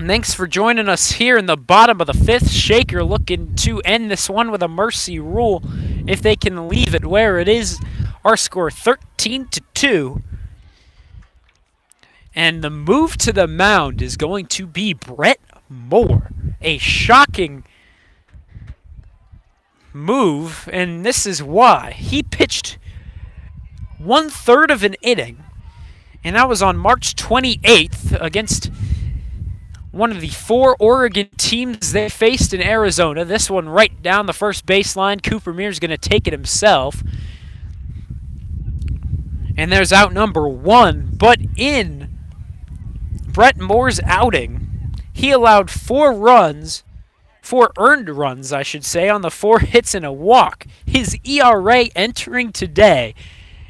Thanks for joining us here in the bottom of the 5th. Shaker looking to end this one with a mercy rule if they can leave it where it is. Our score 13-2. And the move to the mound is going to be Brett Moore. A shocking move, and this is why. He pitched 1/3 of an inning, and that was on March 28th against one of the 4 Oregon teams they faced in Arizona. This one right down the first baseline. Cooper Mears going to take it himself. And there's out number 1. But in Brett Moore's outing, he allowed 4 earned runs, I should say, on the 4 hits and a walk. His ERA entering today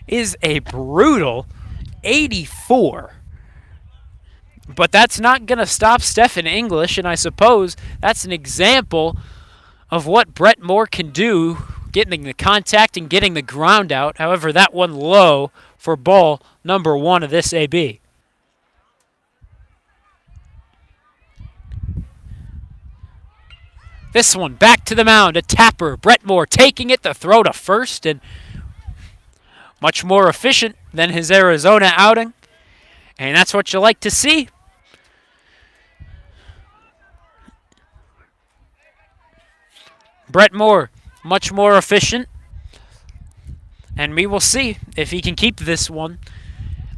is a brutal 84. But that's not going to stop Stephen English, and I suppose that's an example of what Brett Moore can do, getting the contact and getting the ground out. However, that one low for ball number 1 of this AB. This one back to the mound. A tapper. Brett Moore taking it. The throw to first, and much more efficient than his Arizona outing. And that's what you like to see. Brett Moore, much more efficient. And we will see if he can keep this one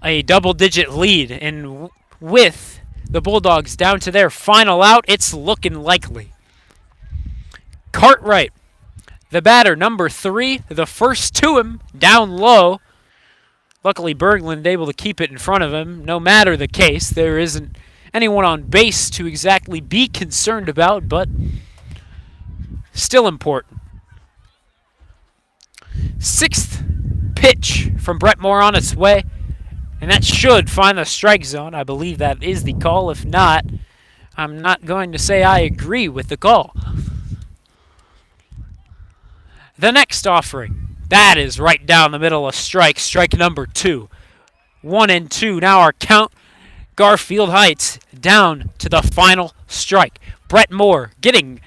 a double-digit lead. And with the Bulldogs down to their final out, it's looking likely. Cartwright, the batter, number 3, the first to him, down low. Luckily, Berglund able to keep it in front of him. No matter the case, there isn't anyone on base to exactly be concerned about, but still important. 6th pitch from Brett Moore on its way, and that should find the strike zone. I believe that is the call. If not, I'm not going to say I agree with the call. The next offering, that is right down the middle of strike number 2. 1-2, now our count. Garfield Heights down to the final strike. Brett Moore getting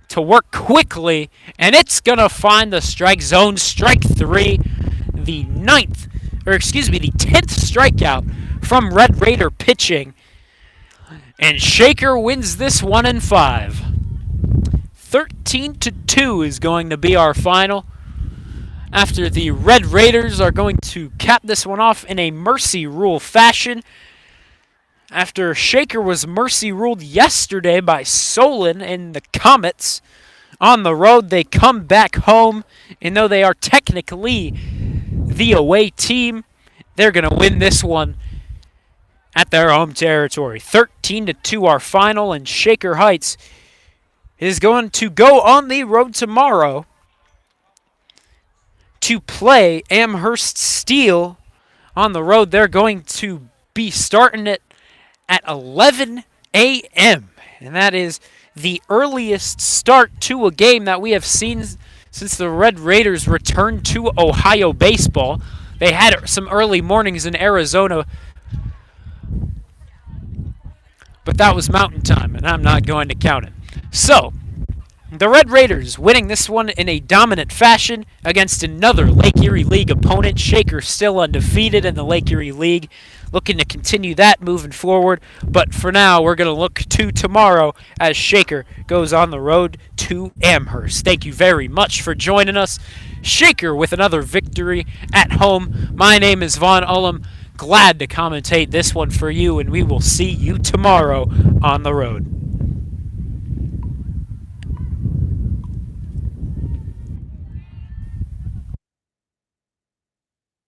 to work quickly, and it's going to find the strike zone. Strike 3, the 10th strikeout from Red Raider pitching. And Shaker wins this one in 5. 13-2 is going to be our final. After the Red Raiders are going to cap this one off in a mercy rule fashion. After Shaker was mercy ruled yesterday by Solon and the Comets on the road, they come back home, and though they are technically the away team, they're going to win this one at their home territory. 13-2 our final, and Shaker Heights is going to go on the road tomorrow to play Amherst Steel on the road. They're going to be starting it at 11 a.m. And that is the earliest start to a game that we have seen since the Red Raiders returned to Ohio baseball. They had some early mornings in Arizona, but that was Mountain Time, and I'm not going to count it. So, the Red Raiders winning this one in a dominant fashion against another Lake Erie League opponent. Shaker still undefeated in the Lake Erie League, looking to continue that moving forward. But for now, we're going to look to tomorrow as Shaker goes on the road to Amherst. Thank you very much for joining us. Shaker with another victory at home. My name is Vaughn Ullum. Glad to commentate this one for you, and we will see you tomorrow on the road.